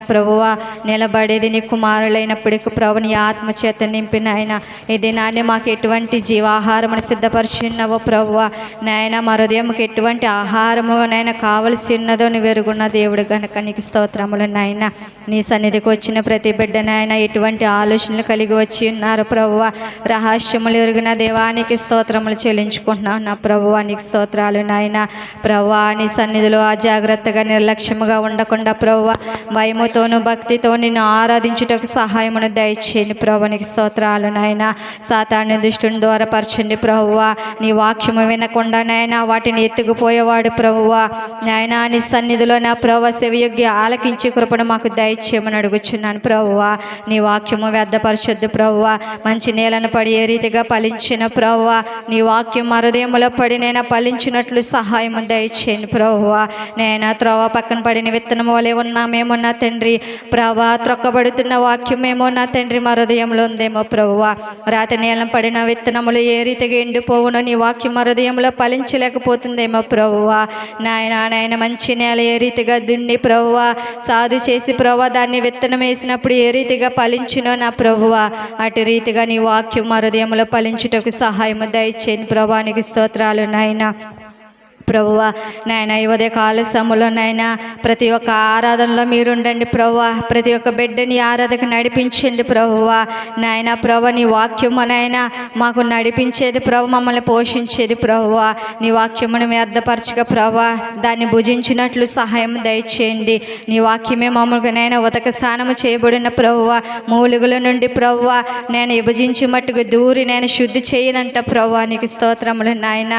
ప్రభువ నిలబడేది నీ కుమారులైనప్పటికీ ప్రభు నీ ఆత్మచేత నింపిన ఆయన ఈ దినాన్ని మాకు ఎటువంటి జీవాహారమును సిద్ధపరిచిన్నావో ప్రభువ నాయన మా హృదయంకి ఎటువంటి ఆహారము నాయన కావలసి ఉన్నదో నువ్వు ఎరుగున్న దేవుడు కనుక నీకు స్తోత్రములు నాయన. నీ సన్నిధికి వచ్చిన ప్రతి బిడ్డ నాయన ఎటువంటి ఆలోచనలు కలిగి వచ్చి ఉన్నారు ప్రభువ. రహస్యములు ఎరిగిన దేవానికి స్తోత్రములు చెల్లించుకుంటున్నావు నా ప్రభువ. నీకు స్తోత్రాలు నాయన. ప్రభువా నీ సన్నిధిలో అజాగ్రత్తగా నిర్లక్ష్యముగా ఉండకుండా ప్రభువ భయముతోనూ భక్తితో నిన్ను ఆరాధించుటకు సహాయమును దయచేయండి ప్రభువ. నీకు స్తోత్రాలు నాయన. సాతాను దుష్టుని ద్వారా పరచండి ప్రభువ. నీ వాక్యము వినకుండా నాయన వాటిని ఎత్తుకుపోయేవాడు ప్రభువ నాయన. నీ సన్నిధిలో నా ప్రభువ సెవియొగ్గి ఆలకించి కృపను మాకు దయచేయమని అడుగుచున్నాను ప్రభువ. నీ వాక్యము వ్యర్థపరచొద్దు ప్రభువ. మంచి నేలను పడి ఏ రీతిగా ఫలించిన ప్రభువ నీ వాక్యం మా హృదయములో పడి నేను ఫలించినట్లు సహాయము దయచేయండి ప్రభువ. నేను త్రోవ పక్కన పడిన విత్తనము వలె ఉన్నామేమో నా తండ్రి ప్రభా. త్రొక్కబడుతున్న వాక్యమేమో నా తండ్రి మా హృదయంలో ఉందేమో ప్రభువ. రాతి నేలను పడిన విత్తనములు ఏ రీతిగా ఎండిపోవునో నీ వాక్యం మా హృదయంలో ఫలించలేకపోతుందేమో ప్రభువ నాయన. మంచి నేల ఏ రీతిగా దున్ని ప్రభువ సాధు చేసి ప్రభువ దాన్ని విత్తనం వేసినప్పుడు ఏ రీతిగా ఫలించినో నా ప్రభువ అటు రీతిగా నీ వాక్యం మా హృదయంలో ఫలించుటకు సహాయము దయచేయండి ప్రభువా. నీకు స్తోత్రాలు నాయన. ప్రభువ నాయన ఈ ఉదయ కాల సమయంలో నాయన ప్రతి ఒక్క ఆరాధనలో మీరుండండి ప్రభువ. ప్రతి ఒక్క బిడ్డని ఆరాధనకు నడిపించండి ప్రభువ నాయన. ప్రభు నీ వాక్యము నాయన మాకు నడిపించేది ప్రభు, మమ్మల్ని పోషించేది ప్రభువ. నీ వాక్యమును వ్యర్థపరచక ప్రభువ దాన్ని భుజించినట్లు సహాయం దయచేయండి. నీ వాక్యమే మమ్మల్ని నాయన ఉదక స్నానము చేయబడిన ప్రభువ మూలుగుల నుండి ప్రభువ నేను విభజించి మట్టుకు దూరి నేను శుద్ధి చేయనంట ప్రభువ. నీకు స్తోత్రములు నాయన.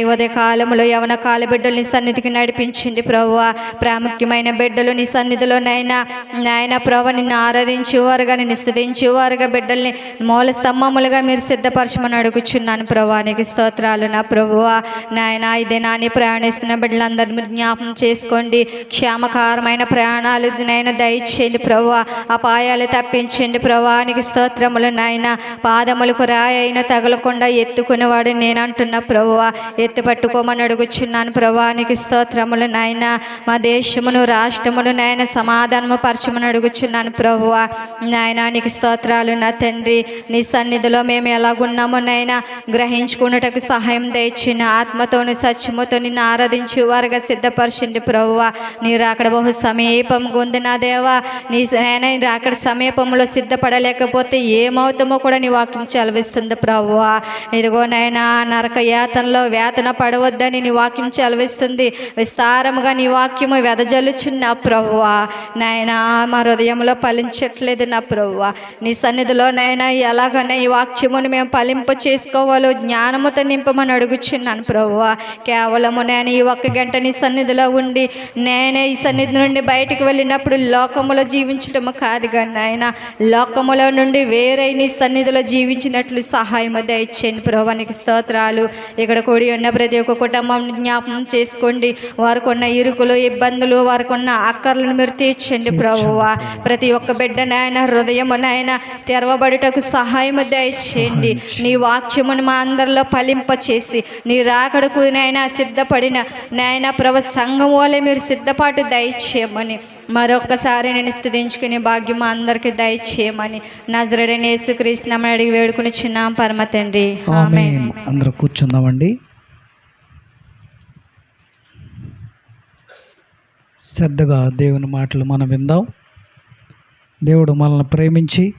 ఈ ఉదయ కాలంలో యవన కాల బిడ్డలు నీ సన్నిధికి నడిపించండి ప్రభువా. ప్రాముఖ్యమైన బిడ్డలు నీ సన్నిధిలో నాయన ప్రభు నిన్ను ఆరాధించేవారుగా నిన్ను స్తుతించేవారుగా బిడ్డల్ని మూల స్తంభములుగా మీరు సిద్ధపరచమని అడుగుచున్నాను ప్రభువా. నీకు స్తోత్రాలు నా ప్రభువా నాయన. ఈ దినాన్ని ప్రయాణిస్తున్న బిడ్డలందరూ మీరు జ్ఞాపకం చేసుకోండి. క్షేమకరమైన ప్రయాణాలు నాయన దయచేయండి ప్రభువా. అపాయాలు తప్పించండి ప్రభువా. నీకు స్తోత్రములు నాయన. పాదములకు రాయి అయినా తగలకుండా ఎత్తుకునేవాడు నేను అంటున్నా ప్రభువా. ఎత్తు పట్టుకోమని అడుగుచున్నాను ప్రభా. నీకు స్తోత్రములు నాయన. మా దేశమును రాష్ట్రమును నాయన సమాధానము పరచమని అడుగుచున్నాను ప్రభువా నాయన. నీకు స్తోత్రాలు నా తండ్రి. నీ సన్నిధిలో మేము ఎలాగున్నామో నాయన గ్రహించుకున్నటకు సహాయం దయచిన ఆత్మతోని సత్యముతో నిన్ను ఆరాధించే వారుగా సిద్ధపరచండి ప్రభువా. నీ రాకడ బహు సమీపంగా ఉంది నా దేవా. నీ నాయన రాకడ సమీపంలో సిద్ధపడలేకపోతే ఏమవుతామో కూడా నీ వాక్యం చలవిస్తుంది ప్రభువా. ఇదిగో నాయన నరక యాతనలో వేతన పడవద్దని నీ వాక్యం చలవిస్తుంది. విస్తారముగా నీ వాక్యము వెదజల్లుచున్న ప్రభువా నాయన మా హృదయంలో ఫలించట్లేదు నా ప్రభువా. నీ సన్నిధిలో నాయన ఎలాగనే ఈ వాక్యమును మేము ఫలింప చేసుకోవాలో జ్ఞానముతో నింపమని అడుగుచున్నాను ప్రభువా. కేవలము నేను ఈ ఒక్క గంట నీ సన్నిధిలో ఉండి నేనే ఈ సన్నిధి నుండి బయటికి వెళ్ళినప్పుడు లోకములో జీవించటము కాదు కానీ నాయన లోకములో నుండి వేరే నీ సన్నిధిలో జీవించినట్లు సహాయము దయచేయండి ప్రభువా. నీకు స్తోత్రాలు. ఇక్కడ కూడి ఉన్న ప్రతి ఒక్క కుటుంబం జ్ఞాపకం చేసుకోండి. వారికి ఉన్న ఇరుకులు ఇబ్బందులు వారికి ఉన్న అక్కర్లను మీరు తీర్చండి ప్రభువా. ప్రతి ఒక్క బిడ్డ నాయన హృదయము నాయన తెరవబడుటకు సహాయము దయచేయండి. నీ వాక్యమును మా అందరిలో ఫలింపచేసి నీ రాకడకు నాయన సిద్ధపడిన నాయన ప్రభు సంఘం వలె మీరు సిద్ధపాటు దయచేయమని మరొక్కసారి నేను స్తుతించుకునే భాగ్యం అందరికీ దయచేయమని నజరేయుడైన యేసుక్రీస్తు నామమున అడిగి వేడుకొనుచున్నాం పరమ తండ్రి. ఆమేన్. అందరూ కూర్చుందామండి. శ్రద్ధగా దేవుని మాటలు మనం విందాం. దేవుడు మనల్ని ప్రేమించి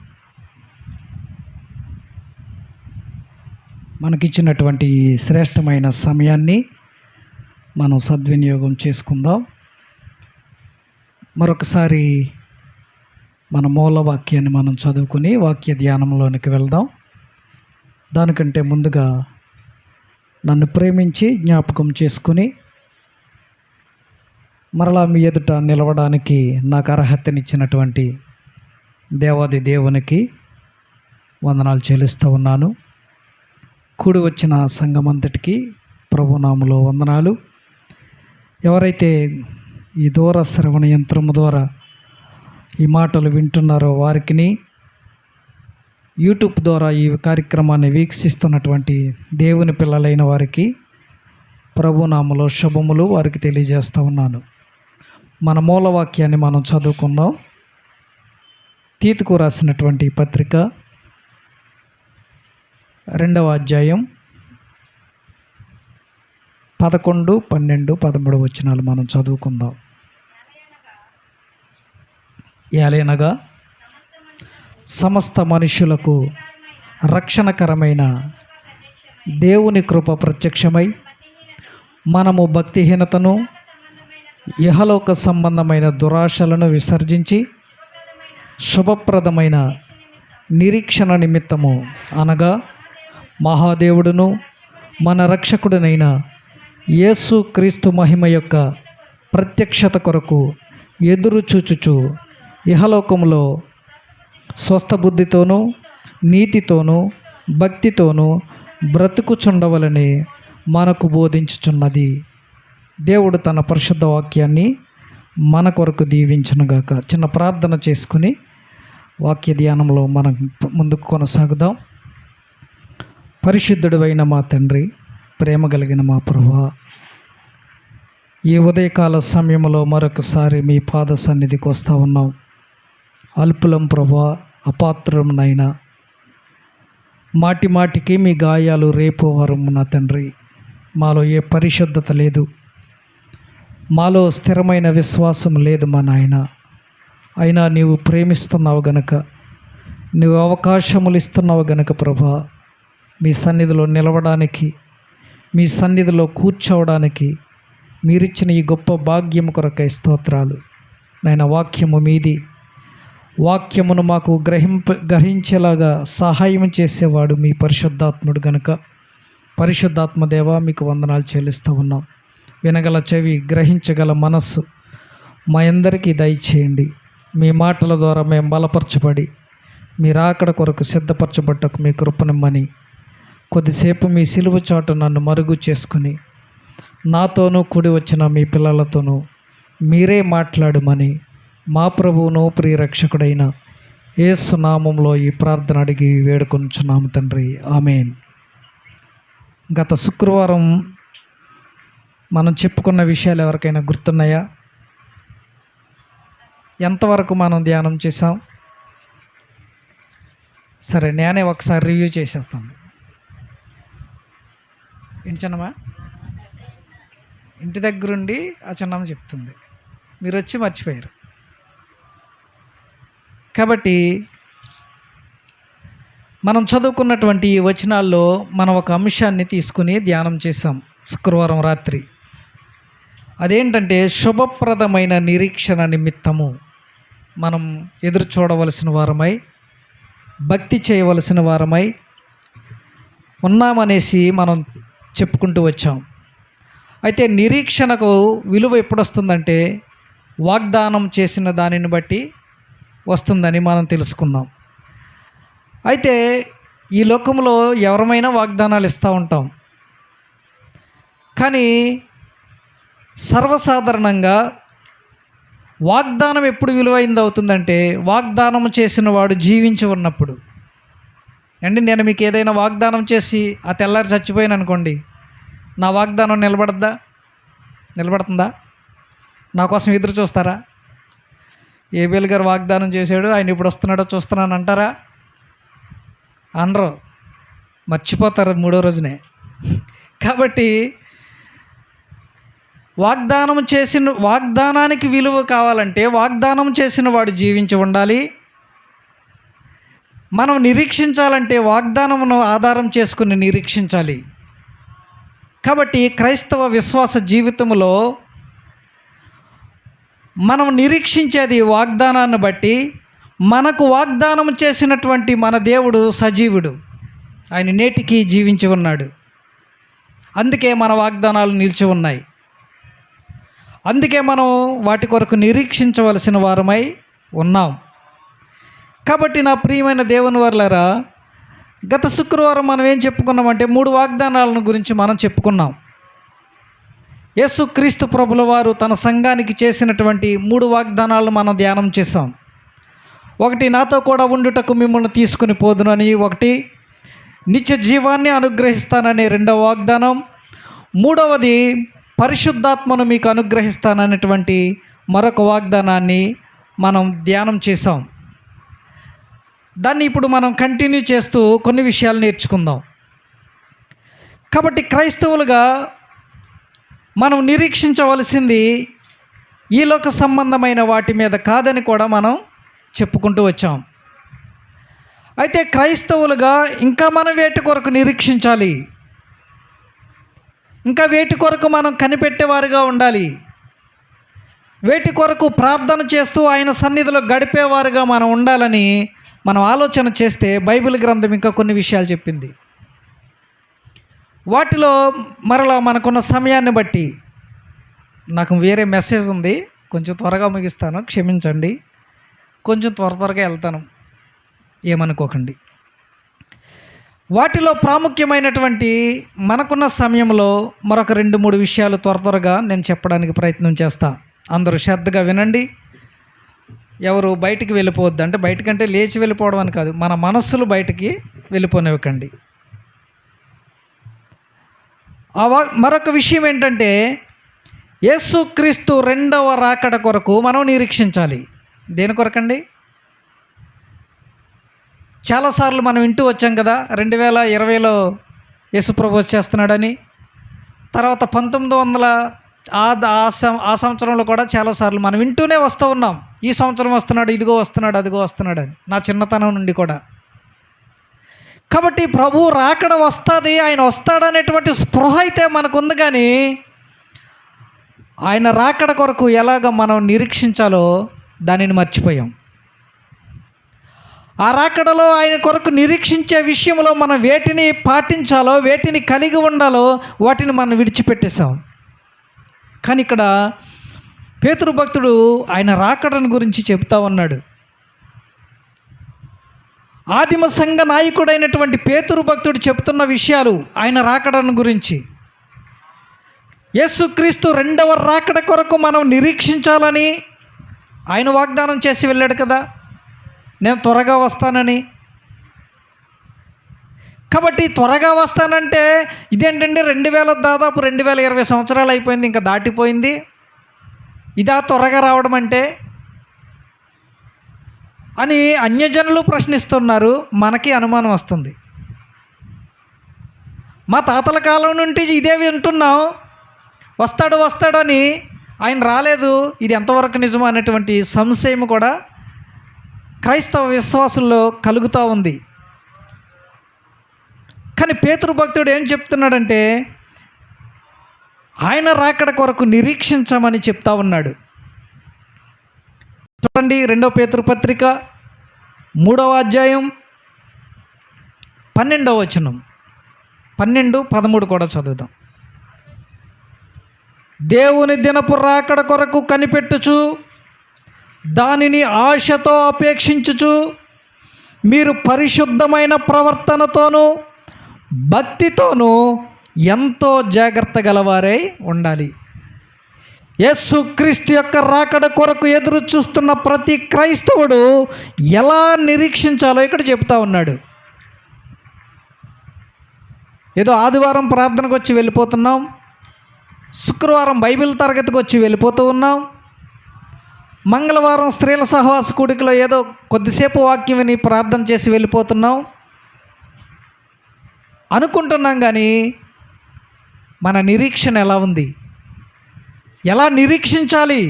మనకిచ్చినటువంటి శ్రేష్టమైన సమయాన్ని మనం సద్వినియోగం చేసుకుందాం. మరొకసారి మన మూల వాక్యాన్ని మనం చదువుకుని వాక్య ధ్యానంలోనికి వెళ్దాం. దానికంటే ముందుగా నన్ను ప్రేమించి జ్ఞాపకం చేసుకుని మరలా మీ ఎదుట నిలవడానికి నాకు అర్హతనిచ్చినటువంటి దేవాది దేవునికి వందనాలు చెల్లిస్తూ ఉన్నాను. కూడి వచ్చిన సంఘమంతటికి ప్రభునామములో వందనాలు. ఎవరైతే ఈ దూర శ్రవణ యంత్రము ద్వారా ఈ మాటలు వింటున్నారో వారికి, యూట్యూబ్ ద్వారా ఈ కార్యక్రమాన్ని వీక్షిస్తున్నటువంటి దేవుని పిల్లలైన వారికి ప్రభునామములో శుభములు వారికి తెలియజేస్తూ ఉన్నాను. మన మూలవాక్యాన్ని మనం చదువుకుందాం. తీతుకు రాసినటువంటి పత్రిక 2వ అధ్యాయం 11, 12, 13 వచనాలు మనం చదువుకుందాం. ఏలైనగా సమస్త మనుషులకు రక్షణకరమైన దేవుని కృప ప్రత్యక్షమై మనము భక్తిహీనతను ఇహలోక సంబంధమైన దురాశలను విసర్జించి శుభప్రదమైన నిరీక్షణ నిమిత్తము అనగా మహాదేవుడును మన రక్షకుడునైన యేసు క్రీస్తు మహిమ యొక్క ప్రత్యక్షత కొరకు ఎదురు చూచుచు ఇహలోకములో స్వస్థబుద్ధితోనూ నీతితోనూ భక్తితోనూ బ్రతుకుచుండవలని మనకు బోధించుచున్నది. దేవుడు తన పరిశుద్ధ వాక్యాన్ని మన కొరకు దీవించునుగాక. చిన్న ప్రార్థన చేసుకుని వాక్య ధ్యానంలో మనం ముందుకు కొనసాగుదాం. పరిశుద్ధుడైన మా తండ్రి, ప్రేమ కలిగిన మా ప్రభువా, ఈ ఉదయకాల సమయంలో మరొకసారి మీ పాద సన్నిధికి వస్తూ ఉన్నాం. అల్పులం ప్రభువా, అపాత్రమునైనా మాటి మాటికి మీ గాయాలు రేపోవరము నా తండ్రి. మాలో ఏ పరిశుద్ధత లేదు, మాలో స్థిరమైన విశ్వాసం లేదు మా నాయన. అయినా నీవు ప్రేమిస్తున్నావు గనక, నీవు అవకాశములు ఇస్తున్నావు గనక ప్రభా, మీ సన్నిధిలో నిలవడానికి, మీ సన్నిధిలో కూర్చోవడానికి మీరిచ్చిన ఈ గొప్ప భాగ్యము కొరకై స్తోత్రాలు నాయన. వాక్యము మీది, వాక్యమును మాకు గ్రహించేలాగా సహాయం చేసేవాడు మీ పరిశుద్ధాత్ముడు గనుక పరిశుద్ధాత్మ దేవా మీకు వందనాలు చెల్లిస్తూ ఉన్నాం. వినగల చెవి, గ్రహించగల మనస్సు మా అందరికీ దయచేయండి. మీ మాటల ద్వారా మేము బలపరచబడి మీ రాకడ కొరకు సిద్ధపరచబట్టకు మీ కృపనిమ్మని కొద్దిసేపు మీ సిలువ చాటు నన్ను మరుగు చేసుకుని నాతోనూ కూడి వచ్చిన మీ పిల్లలతోనూ మీరే మాట్లాడమని మా ప్రభువును ప్రియరక్షకుడైన యేసు నామంలో ఈ ప్రార్థన అడిగి వేడుకొనుచున్నాము తండ్రి, ఆమేన్. గత శుక్రవారం మనం చెప్పుకున్న విషయాలు ఎవరికైనా గుర్తున్నాయా? ఎంతవరకు మనం ధ్యానం చేసాం? సరే, నేనే ఒకసారి రివ్యూ చేసేస్తాను. ఏంటి చిన్నమ్మా? ఇంటి దగ్గరుండి ఆ చిన్నమ్మ చెప్తుంది, మీరు వచ్చి మర్చిపోయారు. కాబట్టి మనం చదువుకున్నటువంటి ఈ వచనాల్లో మనం ఒక అంశాన్ని తీసుకుని ధ్యానం చేసాం శుక్రవారం రాత్రి. అదేంటంటే శుభప్రదమైన నిరీక్షణ నిమిత్తము మనం ఎదురు చూడవలసిన వారమై, భక్తి చేయవలసిన వారమై ఉన్నామనేసి మనం చెప్పుకుంటూ వచ్చాం. అయితే నిరీక్షణకు విలువ ఎప్పుడు వస్తుందంటే వాగ్దానం చేసిన దానిని బట్టి వస్తుందని మనం తెలుసుకున్నాం. అయితే ఈ లోకంలో ఎవరమైనా వాగ్దానాలు ఇస్తూ ఉంటాం, కానీ సర్వసాధారణంగా వాగ్దానం ఎప్పుడు విలువైంది అవుతుందంటే వాగ్దానం చేసిన వాడు జీవించి ఉన్నప్పుడు. అండి, నేను మీకు ఏదైనా వాగ్దానం చేసి ఆ తెల్లారి చచ్చిపోయాను అనుకోండి, నా వాగ్దానం నిలబడుతుందా? నా కోసం ఎదురు చూస్తారా? ఏబేల్ గారు వాగ్దానం చేశాడు, ఆయన ఇప్పుడు వస్తున్నాడో చూస్తున్నాను అంటారా? అనరు, మర్చిపోతారు 3వ రోజునే. కాబట్టి వాగ్దానానికి విలువ కావాలంటే వాగ్దానం చేసిన వాడు జీవించి ఉండాలి. మనం నిరీక్షించాలంటే వాగ్దానమును ఆధారం చేసుకుని నిరీక్షించాలి. కాబట్టి క్రైస్తవ విశ్వాస జీవితంలో మనం నిరీక్షించేది వాగ్దానాన్ని బట్టి. మనకు వాగ్దానం చేసినటువంటి మన దేవుడు సజీవుడు, ఆయన నేటికి జీవించి ఉన్నాడు. అందుకే మన వాగ్దానాలు నిలిచి ఉన్నాయి. అందుకే మనం వాటి కొరకు నిరీక్షించవలసిన వారమై ఉన్నాం. కాబట్టి నా ప్రియమైన దేవుని వర్లారా, గత శుక్రవారం మనం ఏం చెప్పుకున్నామంటే 3 వాగ్దానాలను గురించి మనం చెప్పుకున్నాం. యేసుక్రీస్తు ప్రభుల వారు తన సంఘానికి చేసినటువంటి 3 వాగ్దానాలను మనం ధ్యానం చేసాం. ఒకటి, నాతో కూడా ఉండుటకు మిమ్మల్ని తీసుకుని పోదునని. ఒకటి, నిత్య జీవాన్ని అనుగ్రహిస్తాననే 2వ వాగ్దానం. 3వది, పరిశుద్ధాత్మను మీకు అనుగ్రహిస్తాననేటువంటి మరొక వాగ్దానాన్ని మనం ధ్యానం చేసాం. దాన్ని ఇప్పుడు మనం కంటిన్యూ చేస్తూ కొన్ని విషయాలు నేర్చుకుందాం. కాబట్టి క్రైస్తవులుగా మనం నిరీక్షించవలసింది ఈ లోక సంబంధమైన వాటి మీద కాదని కూడా మనం చెప్పుకుంటూ వచ్చాం. అయితే క్రైస్తవులుగా ఇంకా మనం వేటి కొరకు నిరీక్షించాలి, ఇంకా వేటి కొరకు మనం కనిపెట్టేవారుగా ఉండాలి, వేటి కొరకు ప్రార్థన చేస్తూ ఆయన సన్నిధిలో గడిపేవారుగా మనం ఉండాలని మనం ఆలోచన చేస్తే బైబిల్ గ్రంథం ఇంకా కొన్ని విషయాలు చెప్పింది. వాటిలో మరలా మనకున్న సమయాన్ని బట్టి నాకు వేరే మెసేజ్ ఉంది, కొంచెం త్వరగా ముగిస్తాను, క్షమించండి. కొంచెం త్వరగా వెళ్తాను, ఏమనుకోకండి. వాటిలో ప్రాముఖ్యమైనటువంటి మనకున్న సమయంలో మరొక 2-3 విషయాలు త్వరగా నేను చెప్పడానికి ప్రయత్నం చేస్తా. అందరూ శ్రద్ధగా వినండి. ఎవరు బయటికి వెళ్ళిపోవద్దు, అంటే బయటకంటే లేచి వెళ్ళిపోవడం అని కాదు, మన మనస్సులు బయటికి వెళ్ళిపోనివ్వకండి. మరొక విషయం ఏంటంటే యేసుక్రీస్తు 2వ రాకడ కొరకు మనం నిరీక్షించాలి. దేని కొరకండి? చాలాసార్లు మనం వింటూ వచ్చాం కదా, 2020లో యేసుప్రభు వచ్చేస్తున్నాడని. తర్వాత 1900 ఆ సంవత్సరంలో కూడా చాలాసార్లు మనం వింటూనే వస్తూ ఉన్నాం, ఈ సంవత్సరం వస్తున్నాడు, ఇదిగో వస్తున్నాడు, అదిగో వస్తున్నాడు అని, నా చిన్నతనం నుండి కూడా. కాబట్టి ప్రభు రాకడ వస్తుంది, ఆయన వస్తాడనేటువంటి స్పృహ అయితే మనకుంది. కానీ ఆయన రాకడ కొరకు ఎలాగ మనం నిరీక్షించాలో దానిని మర్చిపోయాం. ఆ రాకడలో ఆయన కొరకు నిరీక్షించే విషయంలో మనం వేటిని పాటించాలో, వేటిని కలిగి ఉండాలో వాటిని మనం విడిచిపెట్టేశాం. కానీ ఇక్కడ పేతురు భక్తుడు ఆయన రాకడను గురించి చెప్తా ఉన్నాడు. ఆదిమ సంఘ నాయకుడైనటువంటి పేతురు భక్తుడు చెప్తున్న విషయాలు ఆయన రాకడను గురించి. యేసుక్రీస్తు 2వ రాకడ కొరకు మనం నిరీక్షించాలని ఆయన వాగ్దానం చేసి వెళ్ళాడు కదా, నేను త్వరగా వస్తానని. కాబట్టి త్వరగా వస్తానంటే ఇదేంటంటే 2000 దాదాపు 2020 సంవత్సరాలు అయిపోయింది, ఇంకా దాటిపోయింది, ఇదా త్వరగా రావడం అంటే అని అన్యజనులు ప్రశ్నిస్తున్నారు. మనకి అనుమానం వస్తుంది. మా తాతల కాలం నుండి ఇదే వింటున్నాం, వస్తాడని, ఆయన రాలేదు, ఇది ఎంతవరకు నిజమో అనేటువంటి సంశయం కూడా క్రైస్తవ విశ్వాసుల్లో కలుగుతూ ఉంది. కానీ పేతురు భక్తుడు ఏం చెప్తున్నాడంటే ఆయన రాకడ కొరకు నిరీక్షించమని చెప్తా ఉన్నాడు. చూడండి, 2వ పేతురు పత్రిక 3వ అధ్యాయం 12వ వచనం, 12-13 కూడా చదువుదాం. దేవుని దినపు రాకడ కొరకు కనిపెట్టుచు దానిని ఆశతో అపేక్షించుచు మీరు పరిశుద్ధమైన ప్రవర్తనతోనూ భక్తితోనూ ఎంతో జాగ్రత్త గలవారై ఉండాలి. యేసుక్రీస్తు యొక్క రాకడ కొరకు ఎదురు చూస్తున్న ప్రతి క్రైస్తవుడు ఎలా నిరీక్షించాలో ఇక్కడ చెప్తా ఉన్నాడు. ఏదో ఆదివారం ప్రార్థనకు వచ్చి వెళ్ళిపోతున్నాం, శుక్రవారం బైబిల్ తరగతికి వచ్చి వెళ్ళిపోతూ ఉన్నాం, మంగళవారం స్త్రీల సహవాస కూడికలో ఏదో కొద్దిసేపు వాక్యం విని ప్రార్థన చేసి వెళ్ళిపోతున్నాం అనుకుంటున్నాం. కానీ మన నిరీక్షణ ఎలా ఉంది? ఎలా నిరీక్షించాలి?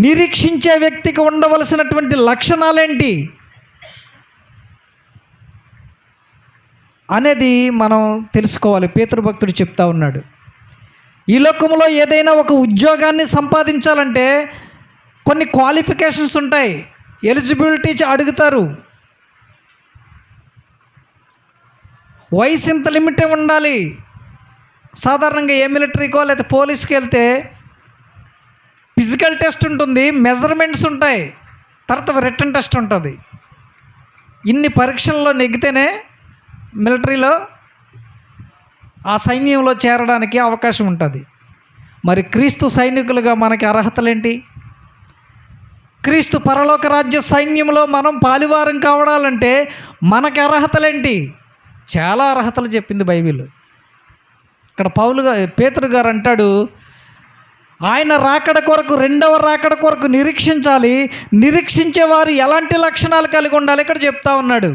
నిరీక్షించే వ్యక్తికి ఉండవలసినటువంటి లక్షణాలేంటి అనేది మనం తెలుసుకోవాలి. పేతురు భక్తుడు చెప్తా ఉన్నాడు, ఈ లోకంలో ఏదైనా ఒక ఉద్యోగాన్ని సంపాదించాలంటే కొన్ని క్వాలిఫికేషన్స్ ఉంటాయి, ఎలిజిబిలిటీ అడుగుతారు. వయసు ఇంత లిమిటే ఉండాలి. సాధారణంగా ఏ మిలిటరీకో లేదా పోలీస్కి వెళ్తే ఫిజికల్ టెస్ట్ ఉంటుంది, మెజర్మెంట్స్ ఉంటాయి, తర్వాత రిటన్ టెస్ట్ ఉంటుంది. ఇన్ని పరీక్షల్లో నెగ్గితేనే మిలిటరీలో ఆ సైన్యంలో చేరడానికి అవకాశం ఉంటుంది. మరి క్రీస్తు సైనికులుగా మనకి అర్హతలేంటి? క్రీస్తు పరలోక రాజ్య సైన్యంలో మనం పాలివారం కావడాలంటే మనకి అర్హతలేంటి? చాలా అర్హతలు చెప్పింది బైబిల్. ఇక్కడ పేతురు గారు అంటాడు, ఆయన రాకడ కొరకు, రెండవ రాకడ కొరకు నిరీక్షించాలి. నిరీక్షించేవారు ఎలాంటి లక్షణాలు కలిగి ఉండాలి ఇక్కడ చెప్తా ఉన్నాడు.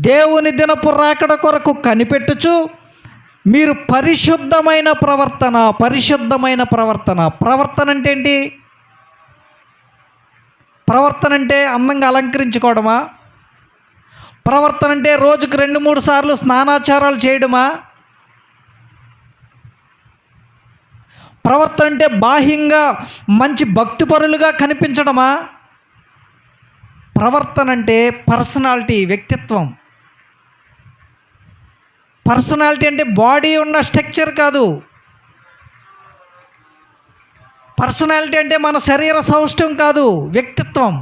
దేవుని దినపు రాకడ కొరకు కనిపెట్టుచు మీరు పరిశుద్ధమైన ప్రవర్తన. ప్రవర్తన అంటే ఏంటి? ప్రవర్తన అంటే అందంగా అలంకరించుకోవడమా? ప్రవర్తన అంటే రోజుకు 2-3 సార్లు స్నానాచారాలు చేయడమా? ప్రవర్తన అంటే బాహ్యంగా మంచి భక్తిపరులుగా కనిపించడమా? ప్రవర్తన అంటే పర్సనాలిటీ, వ్యక్తిత్వం. పర్సనాలిటీ అంటే బాడీ ఉన్న స్ట్రక్చర్ కాదు. పర్సనాలిటీ అంటే మన శరీర సౌష్ఠవం కాదు, వ్యక్తిత్వం.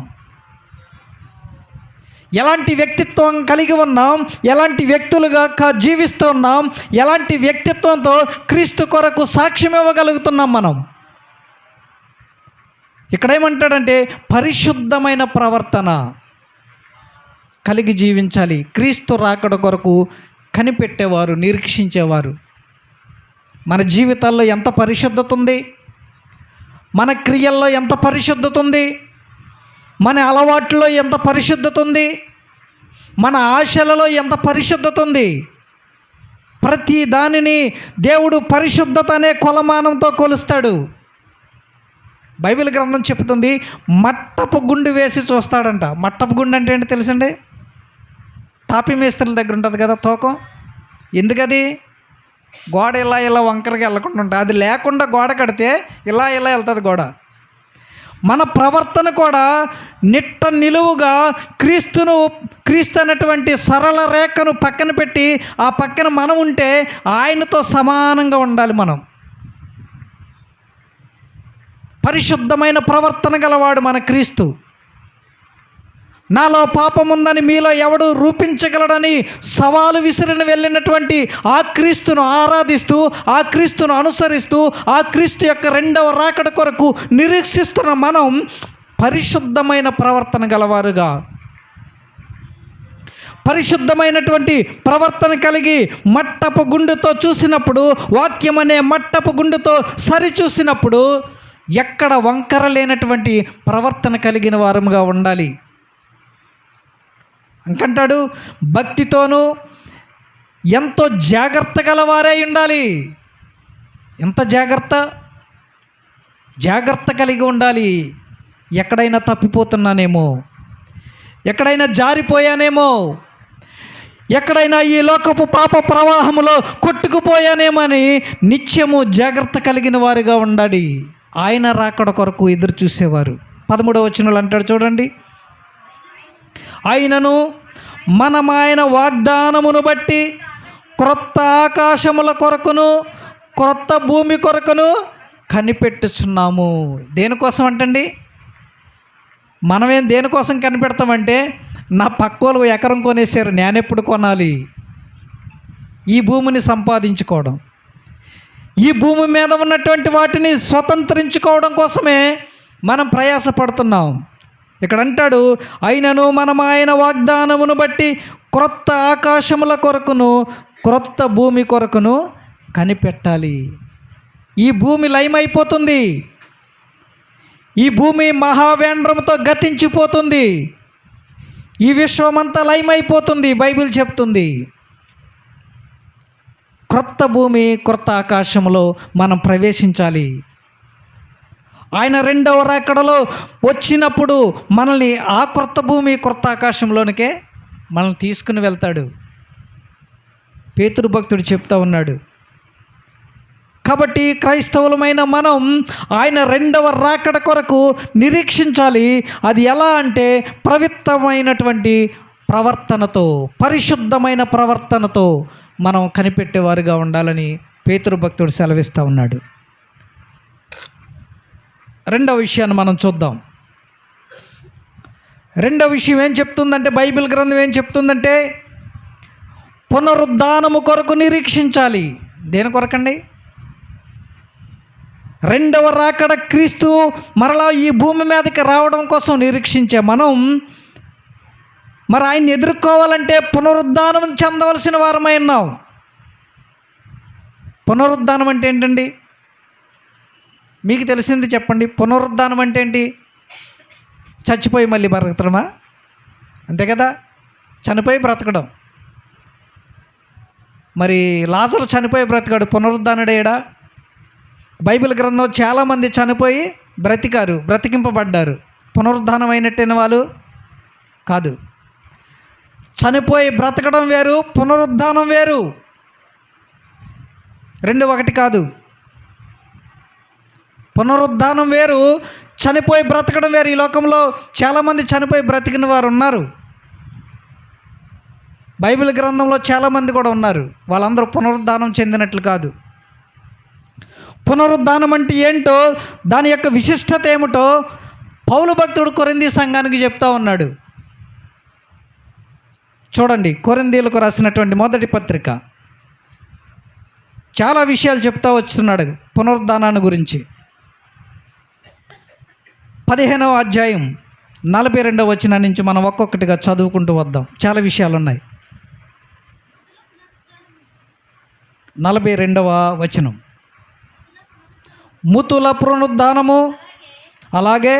ఎలాంటి వ్యక్తిత్వం కలిగి ఉన్నాం, ఎలాంటి వ్యక్తులుగా జీవిస్తూ ఉన్నాం, ఎలాంటి వ్యక్తిత్వంతో క్రీస్తు కొరకు సాక్ష్యం ఇవ్వగలుగుతున్నాం మనం. ఇక్కడేమంటాడంటే పరిశుద్ధమైన ప్రవర్తన కలిగి జీవించాలి. క్రీస్తు రాకడ కొరకు కనిపెట్టేవారు, నిరీక్షించేవారు. మన జీవితాల్లో ఎంత పరిశుద్ధత ఉంది, మన క్రియల్లో ఎంత పరిశుద్ధత ఉంది, మన అలవాట్లలో ఎంత పరిశుద్ధత ఉంది, మన ఆశలలో ఎంత పరిశుద్ధత ఉంది. ప్రతి దానిని దేవుడు పరిశుద్ధత అనే కొలమానంతో కొలుస్తాడు. బైబిల్ గ్రంథం చెప్తుంది మట్టపు గుండు వేసి చూస్తాడంట. మట్టపు గుండు అంటే ఏంటి తెలుసండి? టాపీ మేస్త్రుల దగ్గర ఉంటుంది కదా తూకం. ఎందుకది? గోడ ఇలా వంకరగా వెళ్ళకుండా ఉంటుంది. అది లేకుండా గోడ కడితే ఇలా వెళ్తుంది గోడ. మన ప్రవర్తన కూడా నిట్ట నిలువుగా క్రీస్తు అనేటువంటి సరళ రేఖను పక్కన పెట్టి ఆ పక్కన మనం ఉంటే ఆయనతో సమానంగా ఉండాలి. మనం పరిశుద్ధమైన ప్రవర్తన గలవాడు మన క్రీస్తు. నాలో పాపం ఉందని మీలో ఎవడు రూపించగలడని సవాలు విసిరిన వెళ్ళినటువంటి ఆ క్రీస్తును ఆరాధిస్తూ, ఆ క్రీస్తును అనుసరిస్తూ, ఆ క్రీస్తు యొక్క రెండవ రాకడ కొరకు నిరీక్షిస్తున్న మనం పరిశుద్ధమైన ప్రవర్తన గలవారుగా, పరిశుద్ధమైనటువంటి ప్రవర్తన కలిగి మట్టపు గుండుతో చూసినప్పుడు, వాక్యం అనే మట్టపు గుండుతో సరిచూసినప్పుడు ఎక్కడ వంకర లేనటువంటి ప్రవర్తన కలిగిన వారముగా ఉండాలి. అంటాడు భక్తితోనూ ఎంతో జాగ్రత్త గలవారై ఉండాలి. ఎంత జాగ్రత్త కలిగి ఉండాలి. ఎక్కడైనా తప్పిపోతున్నానేమో, ఎక్కడైనా జారిపోయానేమో, ఎక్కడైనా ఈ లోకపు పాప ప్రవాహములో కొట్టుకుపోయానేమో అని నిత్యము జాగ్రత్త కలిగిన వారుగా ఉండాలి. ఆయన రాకడ కొరకు ఎదురు చూసేవారు. 13వ వచనంలో అంటాడు చూడండి, అయినను మనం ఆయన వాగ్దానమును బట్టి క్రొత్త ఆకాశముల కొరకును క్రొత్త భూమి కొరకును కనిపెట్టుచున్నాము. దేనికోసం అంటండి? మనమేం దేనికోసం కనిపెడతామంటే, నా పక్కోళ్ళు ఎకరం కొనేసారు, నేనెప్పుడు కొనాలి? ఈ భూమిని సంపాదించుకోవడం, ఈ భూమి మీద ఉన్నటువంటి వాటిని స్వతంత్రించుకోవడం కోసమే మనం ప్రయాసపడుతున్నాం. ఇక్కడ అంటాడు, అయినను మనం ఆయన వాగ్దానమును బట్టి క్రొత్త ఆకాశముల కొరకును క్రొత్త భూమి కొరకును కనిపెట్టాలి. ఈ భూమి లయమైపోతుంది, ఈ భూమి మహావేంద్రంతో గతించిపోతుంది, ఈ విశ్వమంతా లయమైపోతుంది. బైబిల్ చెప్తుంది క్రొత్త భూమి క్రొత్త ఆకాశంలో మనం ప్రవేశించాలి. ఆయన రెండవ రాకడలో వచ్చినప్పుడు మనల్ని ఆ క్రొత్త భూమి క్రొత్త ఆకాశంలోనికే మనల్ని తీసుకుని వెళ్తాడు. పేతురు భక్తుడు చెప్తా ఉన్నాడు. కాబట్టి క్రైస్తవులమైన మనం ఆయన రెండవ రాకడ కొరకు నిరీక్షించాలి. అది ఎలా అంటే పవిత్రమైనటువంటి ప్రవర్తనతో, పరిశుద్ధమైన ప్రవర్తనతో మనం కనిపెట్టేవారుగా ఉండాలని పేతురు భక్తుడు సెలవిస్తూ ఉన్నాడు. రెండవ విషయాన్ని మనం చూద్దాం. రెండవ విషయం ఏం చెప్తుందంటే, బైబిల్ గ్రంథం ఏం చెప్తుందంటే, పునరుద్ధానము కొరకు నిరీక్షించాలి. దేని కొరకండి? రెండవ రాకడ క్రీస్తు మరలా ఈ భూమి మీదకి రావడం కోసం నిరీక్షించే మనం మరి ఆయన్ని ఎదుర్కోవాలంటే పునరుద్ధానం చెందవలసిన వారమై ఉన్నాం. పునరుద్ధానం అంటే ఏంటండి? మీకు తెలిసింది చెప్పండి. పునరుద్ధానం అంటే ఏంటి? చచ్చిపోయి మళ్ళీ బ్రతకడమా? అంతే కదా, చనిపోయి బ్రతకడం. మరి లాజరు చనిపోయి బ్రతికాడు, పునరుద్ధానుడేడా? బైబిల్ గ్రంథం చాలామంది చనిపోయి బ్రతికారు, బ్రతికింపబడ్డారు. పునరుద్ధానం అయినట్టైన వాళ్ళు కాదు. చనిపోయి బ్రతకడం వేరు, పునరుద్ధానం వేరు. రెండు ఒకటి కాదు. పునరుద్ధానం వేరు, చనిపోయి బ్రతకడం వేరు. ఈ లోకంలో చాలామంది చనిపోయి బ్రతికిన వారు ఉన్నారు. బైబిల్ గ్రంథంలో చాలామంది కూడా ఉన్నారు. వాళ్ళందరూ పునరుద్ధానం చెందినట్లు కాదు. పునరుద్ధానం అంటే ఏంటో, దాని యొక్క విశిష్టత ఏమిటో పౌలు భక్తుడు కొరింథీ సంఘానికి చెప్తా ఉన్నాడు. చూడండి, కొరింథీయులకు రాసినటువంటి మొదటి పత్రిక చాలా విషయాలు చెప్తా వస్తున్నాడు పునరుద్ధానాన్ని గురించి. 15వ అధ్యాయం 42వ వచనం నుంచి మనం ఒక్కొక్కటిగా చదువుకుంటూ వద్దాం. చాలా విషయాలు ఉన్నాయి. 42వ వచనం, మృతుల పునరుద్ధానము అలాగే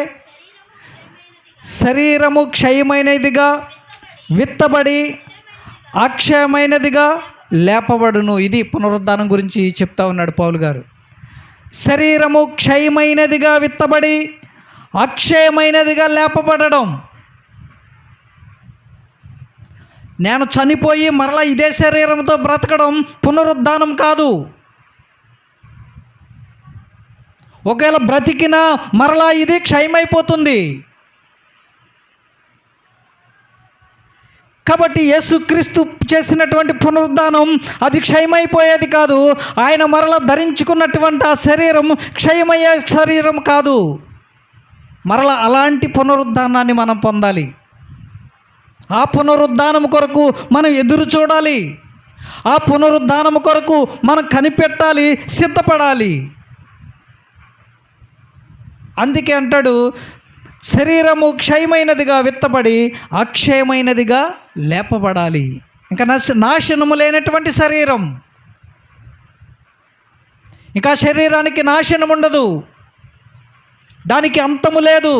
శరీరము క్షయమైనదిగా విత్తబడి అక్షయమైనదిగా లేపబడును. ఇది పునరుద్ధానం గురించి చెప్తా ఉన్నాడు పౌలు గారు. శరీరము క్షయమైనదిగా విత్తబడి అక్షయమైనదిగా లేపబడడం. నేను చనిపోయి మరలా ఇదే శరీరంతో బ్రతకడం పునరుద్ధానం కాదు. ఒకవేళ బ్రతికినా మరలా ఇది క్షయమైపోతుంది. కాబట్టి యేసుక్రీస్తు చేసినటువంటి పునరుద్ధానం అది క్షయమైపోయేది కాదు. ఆయన మరలా ధరించుకున్నటువంటి ఆ శరీరం క్షయమయ్యే శరీరం కాదు. మరలా అలాంటి పునరుద్ధానాన్ని మనం పొందాలి. ఆ పునరుద్ధానం కొరకు మనం ఎదురు చూడాలి. ఆ పునరుద్ధానం కొరకు మనం కనిపెట్టాలి, సిద్ధపడాలి. అందుకే అంటాడు, శరీరము క్షయమైనదిగా విత్తబడి అక్షయమైనదిగా లేపబడాలి. ఇంకా నాశనము లేనటువంటి శరీరం. ఇంకా శరీరానికి నాశనం ఉండదు, దానికి అంతము లేదు.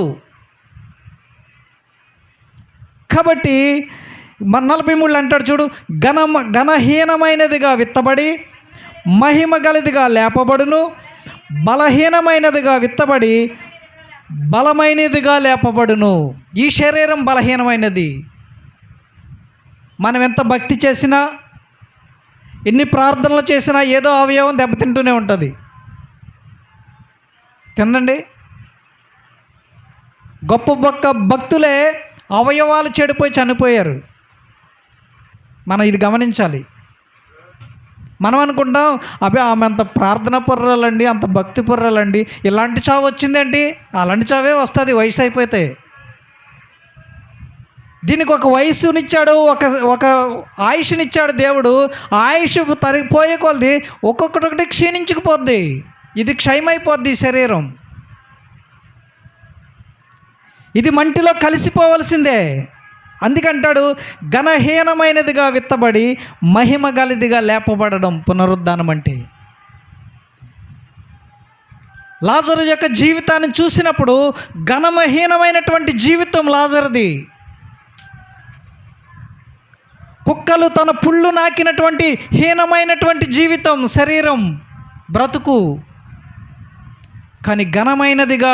కాబట్టి 43 అంటాడు చూడు, ఘనహీనమైనదిగా విత్తబడి మహిమ గలదిగా లేపబడును, బలహీనమైనదిగా విత్తబడి బలమైనదిగా లేపబడును. ఈ శరీరం బలహీనమైనది. మనం ఎంత భక్తి చేసినా, ఎన్ని ప్రార్థనలు చేసినా ఏదో అవయవం దెబ్బతింటూనే ఉంటుంది. తిందండి. గొప్ప భక్తులే అవయవాలు చెడిపోయి చనిపోయారు. మనం ఇది గమనించాలి. మనం అనుకుంటాం, అబ్బే ఆమె అంత ప్రార్థన పర్రాలండి, అంత భక్తి పర్రాలండి, ఇలాంటి చావు వచ్చిందేంటి? అలాంటి చావే వస్తుంది వయసు అయిపోతే. దీనికి ఒక వయసునిచ్చాడు, ఒక ఆయుష్నిచ్చాడు దేవుడు. ఆయుష్ తరిగిపోయే కొలది ఒక్కొక్కటి క్షీణించుకుపోద్ది. ఇది క్షయమైపోద్ది శరీరం. ఇది మంటిలో కలిసిపోవలసిందే. అందుకంటాడు, ఘనహీనమైనదిగా విత్తబడి మహిమ గలదిగా లేపబడడం పునరుద్ధానం అంటే. లాజరు యొక్క జీవితాన్ని చూసినప్పుడు ఘనమహీనమైనటువంటి జీవితం లాజరుది. కుక్కలు తన పుళ్ళు నాకినటువంటి హీనమైనటువంటి జీవితం, శరీరం, బ్రతుకు. కానీ ఘనమైనదిగా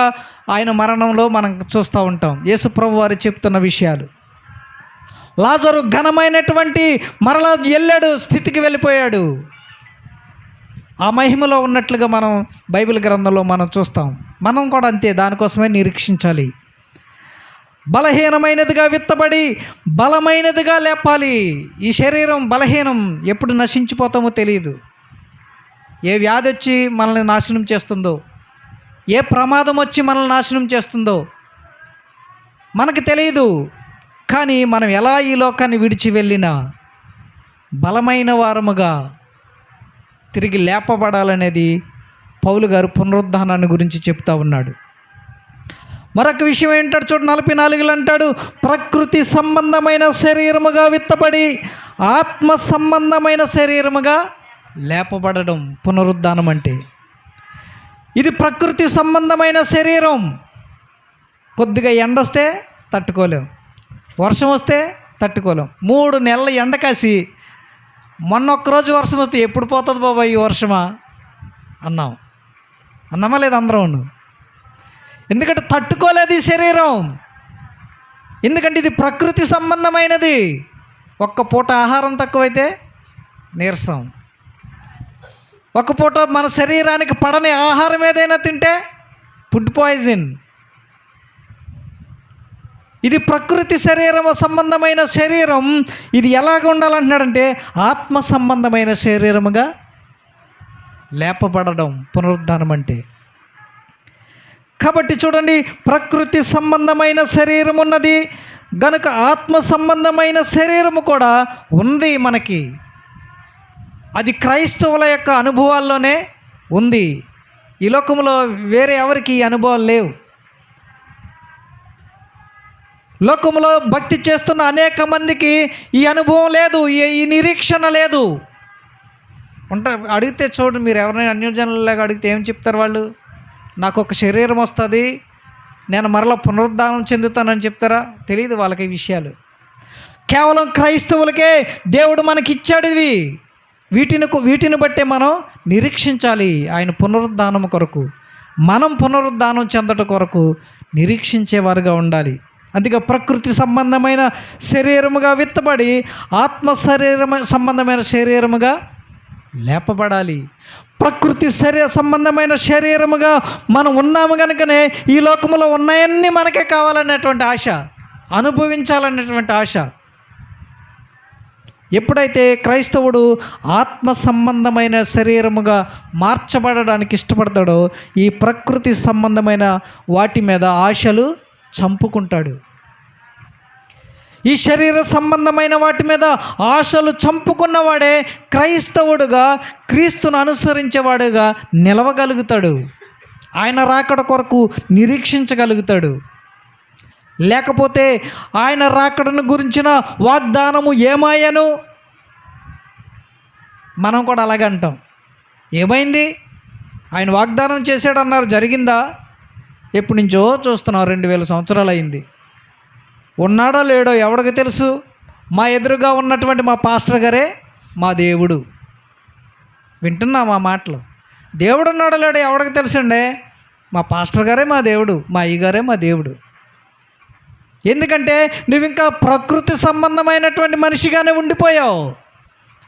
ఆయన మరణంలో మనం చూస్తూ ఉంటాం. యేసు ప్రభు వారు చెప్తున్న విషయాలు. లాజరు ఘనమైనటువంటి మరలా వెళ్ళాడు, స్థితికి వెళ్ళిపోయాడు. ఆ మహిమలో ఉన్నట్లుగా మనం బైబిల్ గ్రంథంలో మనం చూస్తాం. మనం కూడా అంతే, దానికోసమే నిరీక్షించాలి. బలహీనమైనదిగా విత్తబడి బలమైనదిగా లేపాలి. ఈ శరీరం బలహీనం, ఎప్పుడు నశించిపోతామో తెలియదు. ఏ వ్యాధి వచ్చి మనల్ని నాశనం చేస్తుందో, ఏ ప్రమాదం వచ్చి మనల్ని నాశనం చేస్తుందో మనకు తెలియదు. కానీ మనం ఎలా ఈ లోకాన్ని విడిచి వెళ్ళినా బలమైన వారముగా తిరిగి లేపబడాలనేది పౌలు గారు పునరుద్ధానాన్ని గురించి చెప్తా ఉన్నాడు. మరొక విషయం ఏంటాడు చూడు, 44 అంటాడు, ప్రకృతి సంబంధమైన శరీరముగా విత్తబడి ఆత్మ సంబంధమైన శరీరముగా లేపబడడం పునరుద్ధానం అంటే. ఇది ప్రకృతి సంబంధమైన శరీరం. కొద్దిగా ఎండ వస్తే తట్టుకోలేం, వర్షం వస్తే తట్టుకోలేం. 3 నెలల ఎండ కాసి మొన్న ఒక్కరోజు వర్షం వస్తే ఎప్పుడు పోతుంది బాబా ఈ వర్షమా అన్నామా లేదు అందరం. ఎందుకంటే తట్టుకోలేదు ఈ శరీరం. ఎందుకంటే ఇది ప్రకృతి సంబంధమైనది. ఒక్క పూట ఆహారం తక్కువైతే నీరసం, ఒక పూట మన శరీరానికి పడని ఆహారం ఏదైనా తింటే ఫుడ్ పాయిజన్. ఇది ప్రకృతి సంబంధమైన శరీరం. ఇది ఎలాగ ఉండాలంటున్నాడంటే ఆత్మ సంబంధమైన శరీరముగా లేపబడడం పునరుద్ధానం అంటే. కాబట్టి చూడండి, ప్రకృతి సంబంధమైన శరీరం ఉన్నది గనుక ఆత్మ సంబంధమైన శరీరము కూడా ఉంది మనకి. అది క్రైస్తవుల యొక్క అనుభవాల్లోనే ఉంది. ఈ లోకంలో వేరే ఎవరికి ఈ అనుభవాలు లేవు. లోకంలో భక్తి చేస్తున్న అనేక మందికి ఈ అనుభవం లేదు, ఈ నిరీక్షణ లేదు. అడిగితే చూడండి, మీరు ఎవరైనా అన్యజనులాగా అడిగితే ఏం చెప్తారు వాళ్ళు? నాకు ఒక శరీరం వస్తుంది, నేను మరలా పునరుద్ధానం చెందుతానని చెప్తారా? తెలియదు వాళ్ళకి ఈ విషయాలు. కేవలం క్రైస్తవులకే దేవుడు మనకి ఇచ్చాడు ఇవి. వీటిని బట్టే మనం నిరీక్షించాలి ఆయన పునరుద్ధానం కొరకు. మనం పునరుద్ధానం చెందట కొరకు నిరీక్షించేవారుగా ఉండాలి. అందుకే ప్రకృతి సంబంధమైన శరీరముగా విత్తబడి ఆత్మ సంబంధమైన శరీరముగా లేపబడాలి. ప్రకృతి సంబంధమైన శరీరముగా మనం ఉన్నాము కనుకనే ఈ లోకంలో ఉన్నాయన్నీ మనకే కావాలనేటువంటి ఆశ, అనుభవించాలనేటువంటి ఆశ. ఎప్పుడైతే క్రైస్తవుడు ఆత్మ సంబంధమైన శరీరముగా మార్చబడడానికి ఇష్టపడతాడో ఈ ప్రకృతి సంబంధమైన వాటి మీద ఆశలు చంపుకుంటాడు. ఈ శరీర సంబంధమైన వాటి మీద ఆశలు చంపుకున్నవాడే క్రైస్తవుడుగా, క్రీస్తును అనుసరించేవాడుగా నిలవగలుగుతాడు. ఆయన రాకడ కొరకు నిరీక్షించగలుగుతాడు. లేకపోతే ఆయన రాకడను గురించిన వాగ్దానము ఏమాయను? మనం కూడా అలాగే అంటాం. ఏమైంది? ఆయన వాగ్దానం చేశాడన్నారు, జరిగిందా? ఎప్పటి నుంచో చూస్తున్నాం, 2000 సంవత్సరాలు అయింది. ఉన్నాడో లేడో ఎవడికి తెలుసు? మా ఎదురుగా ఉన్నటువంటి మా పాస్టర్ గారే మా దేవుడు. వింటున్నా మా మాటలు. దేవుడు ఉన్నాడో లేడో ఎవడికి తెలుసండి? మా పాస్టర్ గారే మా దేవుడు, మా అయ్యగారే మా దేవుడు. ఎందుకంటే నువ్వు ఇంకా ప్రకృతి సంబంధమైనటువంటి మనిషిగానే ఉండిపోయావు.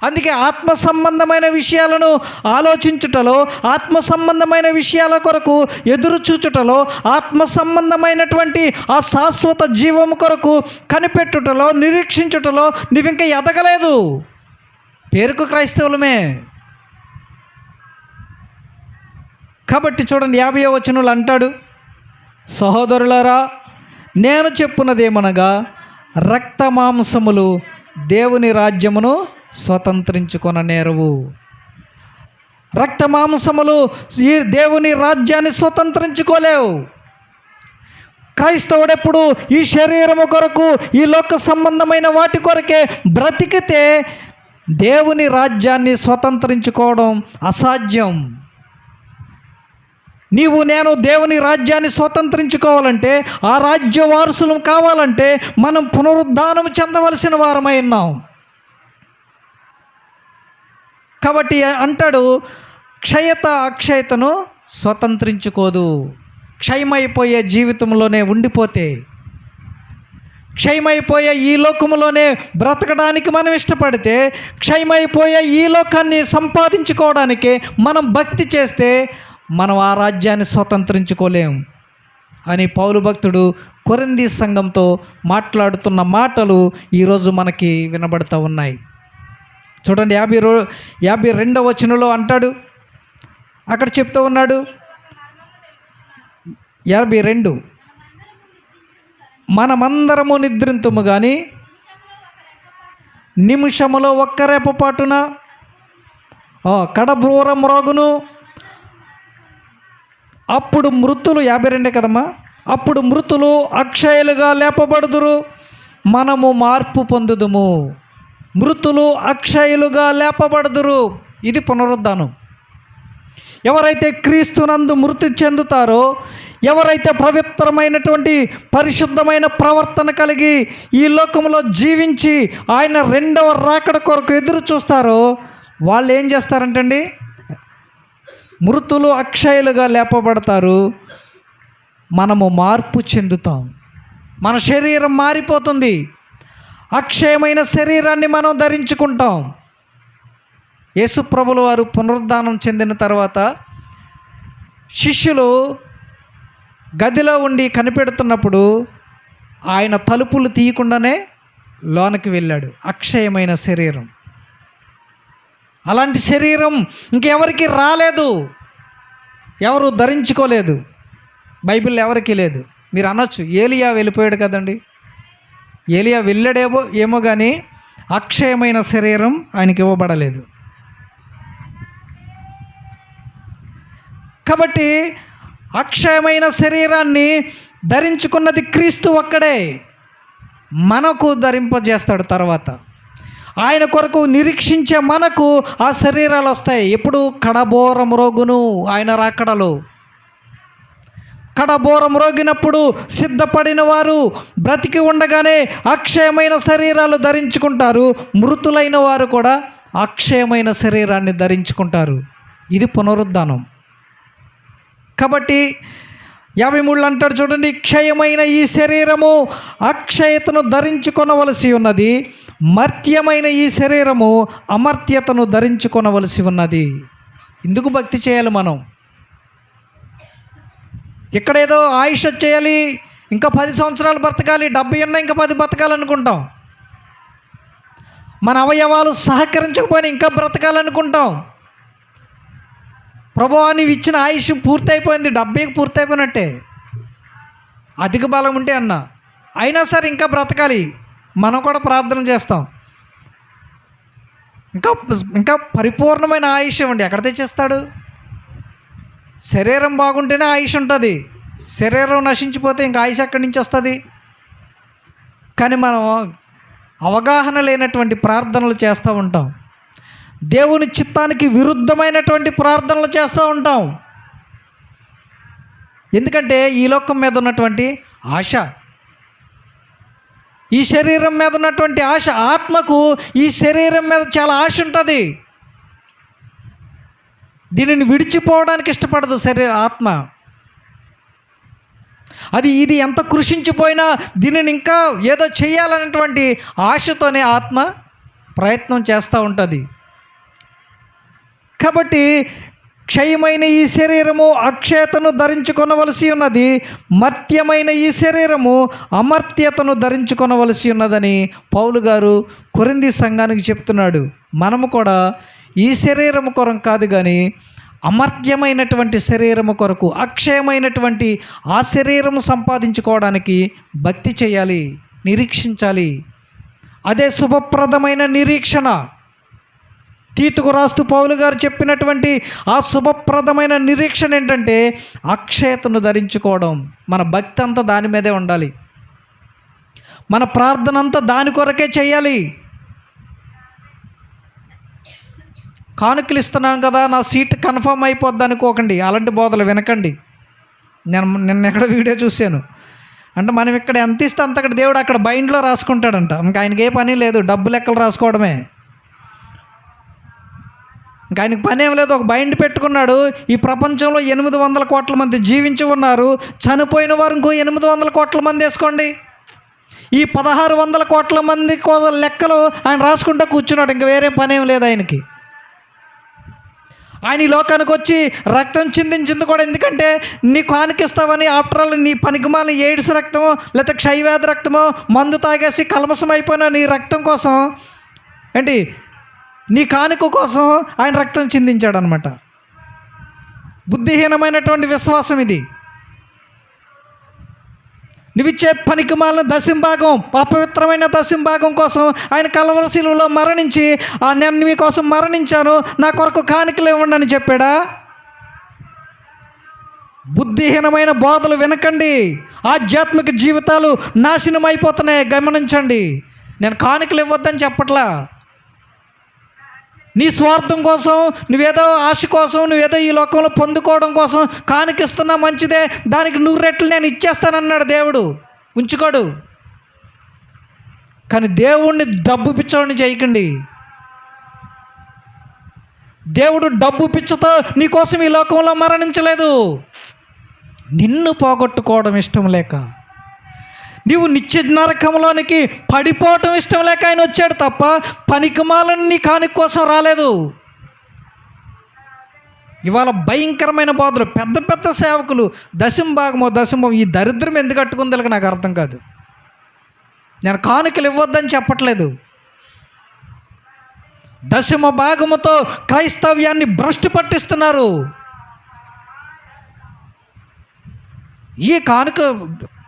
అందుకే ఆత్మ సంబంధమైన విషయాలను ఆలోచించుటలో, ఆత్మ సంబంధమైన విషయాల కొరకు ఎదురు చూచుటలో, ఆత్మ సంబంధమైనటువంటి ఆ శాశ్వత జీవము కొరకు కనిపెట్టుటలో, నిరీక్షించుటలో నువ్వు ఇంకా ఎదగలేదు. పేరుకు క్రైస్తవులమే. కాబట్టి చూడండి, 50వ వచనంలో అంటాడు, సహోదరులారా, నేను చెప్పున్నదేమనగా రక్త మాంసములు దేవుని రాజ్యమును స్వతంత్రించుకొననేరవు. రక్త మాంసములు ఈ దేవుని రాజ్యాన్ని స్వతంత్రించుకోలేవు. క్రైస్తవుడెప్పుడు ఈ శరీరము కొరకు, ఈ లోక సంబంధమైన వాటి కొరకే బ్రతికితే దేవుని రాజ్యాన్ని స్వతంత్రించుకోవడం అసాధ్యం. నీవు నేను దేవుని రాజ్యాన్ని స్వతంత్రించుకోవాలంటే, ఆ రాజ్య వారసులం కావాలంటే మనం పునరుద్ధానం చెందవలసిన వారమై ఉన్నాం. కాబట్టి అంటాడు, క్షయత అక్షయతను స్వతంత్రించుకోదు. క్షయమైపోయే జీవితంలోనే ఉండిపోతే, క్షయమైపోయే ఈ లోకంలోనే బ్రతకడానికి మనం ఇష్టపడితే, క్షయమైపోయే ఈ లోకాన్ని సంపాదించుకోవడానికి మనం భక్తి చేస్తే మనం ఆ రాజ్యాన్ని స్వతంత్రించుకోలేం అని పౌలు భక్తుడు కొరింథీ సంఘంతో మాట్లాడుతున్న మాటలు ఈరోజు మనకి వినబడుతూ ఉన్నాయి. చూడండి, 52వ వచనంలో అంటాడు, అక్కడ చెప్తూ ఉన్నాడు, 52, మనమందరము నిద్రింతుము కానీ నిమిషములో ఒక్క రేపపాటున కడబూర మ్రోగును, అప్పుడు మృతులు, 52 కదమ్మా, అప్పుడు మృతులు అక్షయులుగా లేపబడుదురు, మనము మార్పు పొందుదుము. మృతులు అక్షయులుగా లేపబడుదురు. ఇది పునరుద్ధానం. ఎవరైతే క్రీస్తునందు మృతి చెందుతారో, ఎవరైతే పవిత్రమైనటువంటి పరిశుద్ధమైన ప్రవర్తన కలిగి ఈ లోకంలో జీవించి ఆయన రెండవ రాకడ కొరకు ఎదురు చూస్తారో వాళ్ళు ఏం చేస్తారంటండి, మృతులు అక్షయులుగా లేపబడతారు. మనము మార్పు చెందుతాం, మన శరీరం మారిపోతుంది, అక్షయమైన శరీరాన్ని మనం ధరించుకుంటాం. యేసు ప్రభుల వారు పునరుద్ధానం చెందిన తర్వాత శిష్యులు గదిలో ఉండి కనిపెడుతున్నప్పుడు ఆయన తలుపులు తీయకుండానే లోనికి వెళ్ళాడు. అక్షయమైన శరీరం, అలాంటి శరీరం ఇంకెవరికి రాలేదు, ఎవరు ధరించుకోలేదు, బైబిల్ ఎవరికీ లేదు. మీరు అనొచ్చు ఏలియా వెళ్ళిపోయాడు కదండి, ఏలియా ఏమో కానీ అక్షయమైన శరీరం ఆయనకి ఇవ్వబడలేదు. కాబట్టి అక్షయమైన శరీరాన్ని ధరించుకున్నది క్రీస్తు ఒక్కడే, మనకు ధరింపజేస్తాడు. తర్వాత ఆయన కొరకు నిరీక్షించే మనకు ఆ శరీరాలు వస్తాయి. ఎప్పుడు కడబోరం రోగును ఆయన రాకడలో. కడబోరం రోగినప్పుడు సిద్ధపడిన వారు బ్రతికి ఉండగానే అక్షయమైన శరీరాలు ధరించుకుంటారు. మృతులైన వారు కూడా అక్షయమైన శరీరాన్ని ధరించుకుంటారు. ఇది పునరుద్ధానం. కాబట్టి 53 అంటాడు చూడండి, క్షయమైన ఈ శరీరము అక్షయతను ధరించుకొనవలసి ఉన్నది, మర్త్యమైన ఈ శరీరము అమర్త్యతను ధరించుకొనవలసి ఉన్నది. ఇందుకు భక్తి చేయాలి మనం. ఇక్కడేదో ఆయుష్ చేయాలి, ఇంకా 10 సంవత్సరాలు బ్రతకాలి, 70 ఉన్నా ఇంకా 10 బ్రతకాలనుకుంటాం. మన అవయవాలు సహకరించకపోయినా ఇంకా బ్రతకాలనుకుంటాం. ప్రభువా నీవు ఇచ్చిన ఆయుష్ పూర్తయిపోయింది, 70కి పూర్తయిపోయినట్టే, అధిక బలం ఉంటే అన్న, అయినా సరే ఇంకా బ్రతకాలి. మనం కూడా ప్రార్థన చేస్తాం, ఇంకా పరిపూర్ణమైన ఆయుష్ ఇవ్వండి. ఎక్కడ తెచ్చేస్తాడు? శరీరం బాగుంటేనే ఆయుష్ ఉంటుంది. శరీరం నశించిపోతే ఇంకా ఆయుష్ ఎక్కడి నుంచి వస్తుంది? కానీ మనం అవగాహన లేనటువంటి ప్రార్థనలు చేస్తూ ఉంటాం, దేవుని చిత్తానికి విరుద్ధమైనటువంటి ప్రార్థనలు చేస్తూ ఉంటాం. ఎందుకంటే ఈ లోకం మీద ఉన్నటువంటి ఆశ, ఈ శరీరం మీద ఉన్నటువంటి ఆశ, ఆత్మకు ఈ శరీరం మీద చాలా ఆశ ఉంటుంది. దీనిని విడిచిపోవడానికి ఇష్టపడదు ఆత్మ. ఇది ఎంత కృషించిపోయినా దీనిని ఇంకా ఏదో చేయాలనేటువంటి ఆశతోనే ఆత్మ ప్రయత్నం చేస్తూ ఉంటుంది. కాబట్టి క్షయమైన ఈ శరీరము అక్షయతను ధరించుకొనవలసి ఉన్నది, మర్త్యమైన ఈ శరీరము అమర్త్యతను ధరించుకొనవలసి ఉన్నదని పౌలు గారు కొరింథీ సంఘానికి చెప్తున్నాడు. మనము కూడా ఈ శరీరము కొరకు కాదు కానీ అమర్త్యమైనటువంటి శరీరము కొరకు, అక్షయమైనటువంటి ఆ శరీరము సంపాదించుకోవడానికి భక్తి చేయాలి, నిరీక్షించాలి. అదే శుభప్రదమైన నిరీక్షణ. తీతుకు రాస్తూ పౌలు గారు చెప్పినటువంటి ఆ శుభప్రదమైన నిరీక్షణ ఏంటంటే అక్షయతను ధరించుకోవడం. మన భక్తి అంతా దాని మీదే ఉండాలి, మన ప్రార్థన అంతా దాని కొరకే చేయాలి. కానుకలు ఇస్తున్నాను కదా నా సీట్ కన్ఫర్మ్ అయిపోద్ది అనుకోకండి, అలాంటి బోధలు వినకండి. నిన్న ఎక్కడ వీడియో చూశాను, అంటే మనం ఇక్కడ ఎంత ఇస్తే అంత అక్కడ దేవుడు అక్కడ బైండ్లో రాసుకుంటాడంట. ఇంకా ఆయనకి ఏ పని లేదు, డబ్బు లెక్కలు రాసుకోవడమే. ఇంకా ఆయనకి పని ఏం లేదు, ఒక బైండ్ పెట్టుకున్నాడు. ఈ ప్రపంచంలో 800 కోట్ల మంది జీవించి ఉన్నారు, చనిపోయిన వారు ఇంకో 800 కోట్ల మంది వేసుకోండి. ఈ 1600 కోట్ల మంది లెక్కలు ఆయన రాసుకుంటూ కూర్చున్నాడు. ఇంకా వేరే పని ఏం లేదు ఆయనకి. ఆయన ఈ లోకానికి వచ్చి రక్తం చిందించింది కూడా ఎందుకంటే నీ కానుకిస్తావని. ఆఫ్టర్ ఆల్ నీ పనికిమాలిన ఎయిడ్స్ రక్తమో లేకపోతే క్షయవ్యాధి రక్తమో మందు తాగేసి కల్మసం అయిపోయిన నీ రక్తం కోసం ఏంటి, నీ కానుక కోసం ఆయన రక్తం చిందించాడు అనమాట. బుద్ధిహీనమైనటువంటి విశ్వాసం ఇది. నువ్విచ్చే పనికిమాలిన దశంభాగం, అపవిత్రమైన దశంభాగం కోసం ఆయన కల్వరి శిలువలో మరణించి నేను మీకోసం మరణించాను, నా కొరకు కానుకలు ఇవ్వండి అని చెప్పాడా? బుద్ధిహీనమైన బోధలు వినకండి. ఆధ్యాత్మిక జీవితాలు నాశనం అయిపోతున్నాయి, గమనించండి. నేను కానుకలు ఇవ్వద్దని చెప్పట్లా, నీ స్వార్థం కోసం, నువ్వేదో ఆశ కోసం, నువ్వేదో ఈ లోకంలో పొందుకోవడం కోసం కానుకిస్తున్నా మంచిదే, దానికి 100 రెట్లు నేను ఇచ్చేస్తానన్నాడు దేవుడు. ఉంచుకోడు. కానీ దేవుణ్ణి డబ్బు పిచ్చోడిని చేయకండి. దేవుడు డబ్బు పిచ్చతో నీకోసం ఈ లోకంలో మరణించలేదు. నిన్ను పోగొట్టుకోవడం ఇష్టం లేక, నీవు నిత్య నరకంలోనికి పడిపోవటం ఇష్టం లేక ఆయన వచ్చాడు తప్ప పనికిమాలని నీ కానుక కోసం రాలేదు. ఇవాళ భయంకరమైన బోధలు, పెద్ద పెద్ద సేవకులు దశంభాగం ఈ దరిద్రం ఎందుకు కట్టుకుందో నాకు అర్థం కాదు. నేను కానుకలు ఇవ్వద్దని చెప్పట్లేదు. 10% క్రైస్తవ్యాన్ని భ్రష్టు పట్టిస్తున్నారు. ఈ కానుక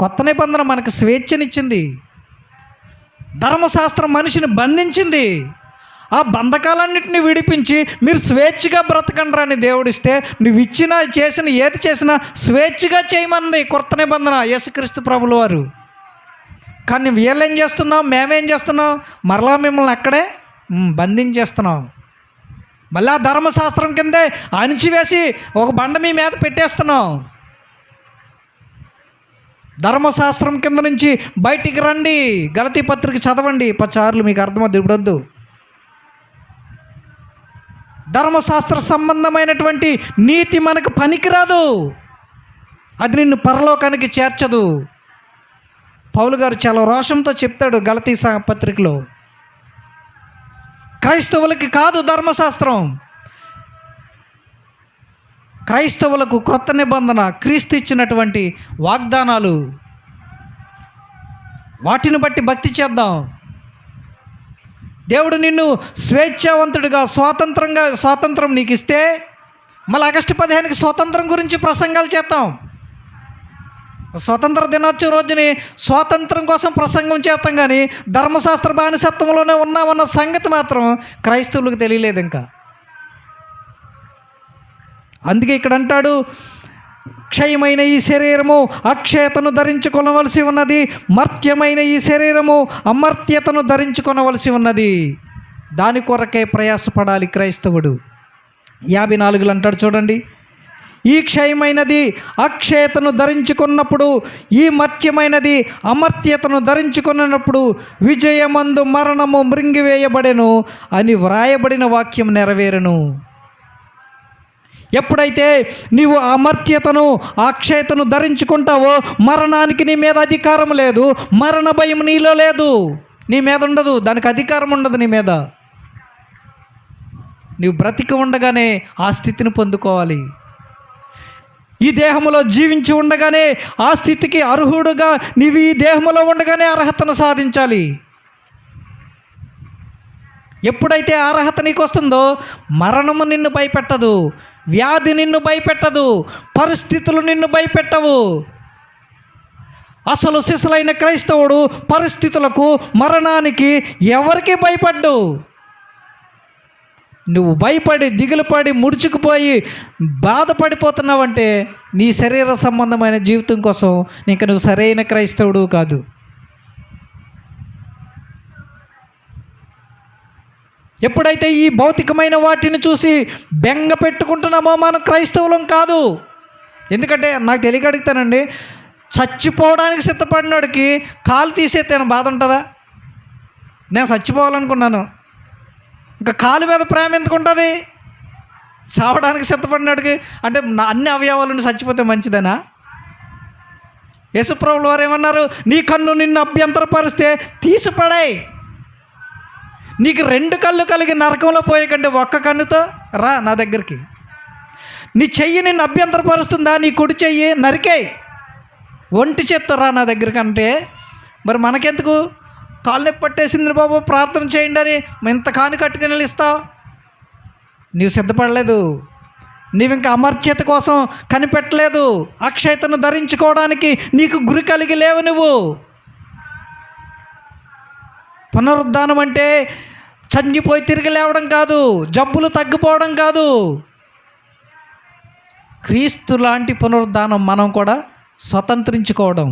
కొత్త నిబంధన మనకు స్వేచ్ఛనిచ్చింది. ధర్మశాస్త్రం మనిషిని బంధించింది. ఆ బంధకాలన్నింటినీ విడిపించి మీరు స్వేచ్ఛగా బ్రతకండి అని దేవుడిస్తే, నువ్వు ఇచ్చినా చేసిన ఏది చేసినా స్వేచ్ఛగా చేయమంది కొత్త నిబంధన యేసుక్రీస్తు ప్రభుల వారు. కానీ వీళ్ళేం చేస్తున్నాం, మేమేం చేస్తున్నాం, మరలా మిమ్మల్ని అక్కడే బంధించేస్తున్నాం. మళ్ళీ ఆ ధర్మశాస్త్రం కిందే అణిచివేసి ఒక బండ మీ మీద పెట్టేస్తున్నాం. ధర్మశాస్త్రం కింద నుంచి బయటికి రండి. గలతీ పత్రిక చదవండి 10 సార్లు, మీకు అర్థమవుతుంది. ఇప్పుడొద్దు. ధర్మశాస్త్ర సంబంధమైనటువంటి నీతి మనకు పనికిరాదు. అది నిన్ను పరలోకానికి చేర్చదు. పౌలు గారు చాలా రోషంతో చెప్తాడు గలతీ పత్రికలో, క్రైస్తవులకి కాదు ధర్మశాస్త్రం. క్రైస్తవులకు క్రొత్త నిబంధన, క్రీస్తు ఇచ్చినటువంటి వాగ్దానాలు, వాటిని బట్టి భక్తి చేద్దాం. దేవుడు నిన్ను స్వేచ్ఛావంతుడిగా స్వాతంత్రం నీకు ఇస్తే, మళ్ళీ ఆగస్టు 15కి స్వాతంత్రం గురించి ప్రసంగాలు చేద్దాం. స్వతంత్ర దినోత్సవం రోజుని స్వాతంత్రం కోసం ప్రసంగం చేస్తాం, కానీ ధర్మశాస్త్ర బానిసత్వంలోనే ఉన్నామన్న సంగతి మాత్రం క్రైస్తవులకు తెలియలేదు ఇంకా. అందుకే ఇక్కడ అంటాడు, క్షయమైన ఈ శరీరము అక్షయతను ధరించుకొనవలసి ఉన్నది, మర్త్యమైన ఈ శరీరము అమర్త్యతను ధరించుకొనవలసి ఉన్నది. దాని కొరకే ప్రయాసపడాలి క్రైస్తవుడు. 54 అంటాడు చూడండి, ఈ క్షయమైనది అక్షయతను ధరించుకున్నప్పుడు, ఈ మర్త్యమైనది అమర్త్యతను ధరించుకున్నప్పుడు విజయమందు మరణము మృంగివేయబడెను అని వ్రాయబడిన వాక్యం నెరవేరును. ఎప్పుడైతే నీవు అమర్త్యతను అక్షయతను ధరించుకుంటావో మరణానికి నీ మీద అధికారం లేదు, మరణ భయం నీలో లేదు, నీ మీద ఉండదు, దానికి అధికారం ఉండదు నీ మీద. నీవు బ్రతికి ఉండగానే ఆ స్థితిని పొందుకోవాలి. ఈ దేహంలో జీవించి ఉండగానే ఆ స్థితికి అర్హుడుగా నీవు ఈ దేహంలో ఉండగానే అర్హతను సాధించాలి. ఎప్పుడైతే అర్హత నీకు వస్తుందో మరణము నిన్ను భయపెట్టదు, వ్యాధి నిన్ను భయపెట్టదు, పరిస్థితులు నిన్ను భయపెట్టవు. అసలు సిసలైన క్రైస్తవుడు పరిస్థితులకు, మరణానికి ఎవరికి భయపడ్డు. నువ్వు భయపడి దిగులుపడి ముడుచుకుపోయి బాధపడిపోతున్నావంటే నీ శరీర సంబంధమైన జీవితం కోసం ఇంకా నువ్వు సరైన క్రైస్తవుడు కాదు. ఎప్పుడైతే ఈ భౌతికమైన వాటిని చూసి బెంగ పెట్టుకుంటున్నామో మనం క్రైస్తవులం కాదు. ఎందుకంటే నాకు తెలియక అడుగుతానండి, చచ్చిపోవడానికి సిద్ధపడినోడికి కాలు తీసేస్తేనే బాధ ఉంటుందా? నేను చచ్చిపోవాలనుకున్నాను, ఇంకా కాలు మీద ప్రేమ ఎందుకు ఉంటుంది? చావడానికి సిద్ధపడినాడికి అంటే అన్ని అవయవాలను చచ్చిపోతే మంచిదేనా? యేసుప్రభులు వారు ఏమన్నారు, నీ కన్ను నిన్ను అభ్యంతరపరిస్తే తీసిపడాయి. నీకు 2 కళ్ళు కలిగి నరకంలో పోయే కంటే ఒక్క కన్నుతో రా నా దగ్గరికి. నీ చెయ్యి నిన్ను అభ్యంతరపరుస్తుందా, నీ కుడి చెయ్యి నరికేయి, ఒంటి చేత్తో రా నా దగ్గరికి అంటే మరి మనకెందుకు? కాలు నొప్పి పట్టేసింది బాబు ప్రార్థన చేయండి అని ఇంత కాని కట్టుకుని ఇస్తావు. నీవు సిద్ధపడలేదు, నీవు ఇంకా అమర్త్యత కోసం కనిపెట్టలేదు, అక్షయతను ధరించుకోవడానికి నీకు గురి కలిగి లేవు. నువ్వు పునరుద్ధానం అంటే చనిపోయి తిరిగి లేవడం కాదు, జబ్బులు తగ్గిపోవడం కాదు. క్రీస్తు లాంటి పునరుద్ధానం మనం కూడా స్వతంత్రించుకోవడం.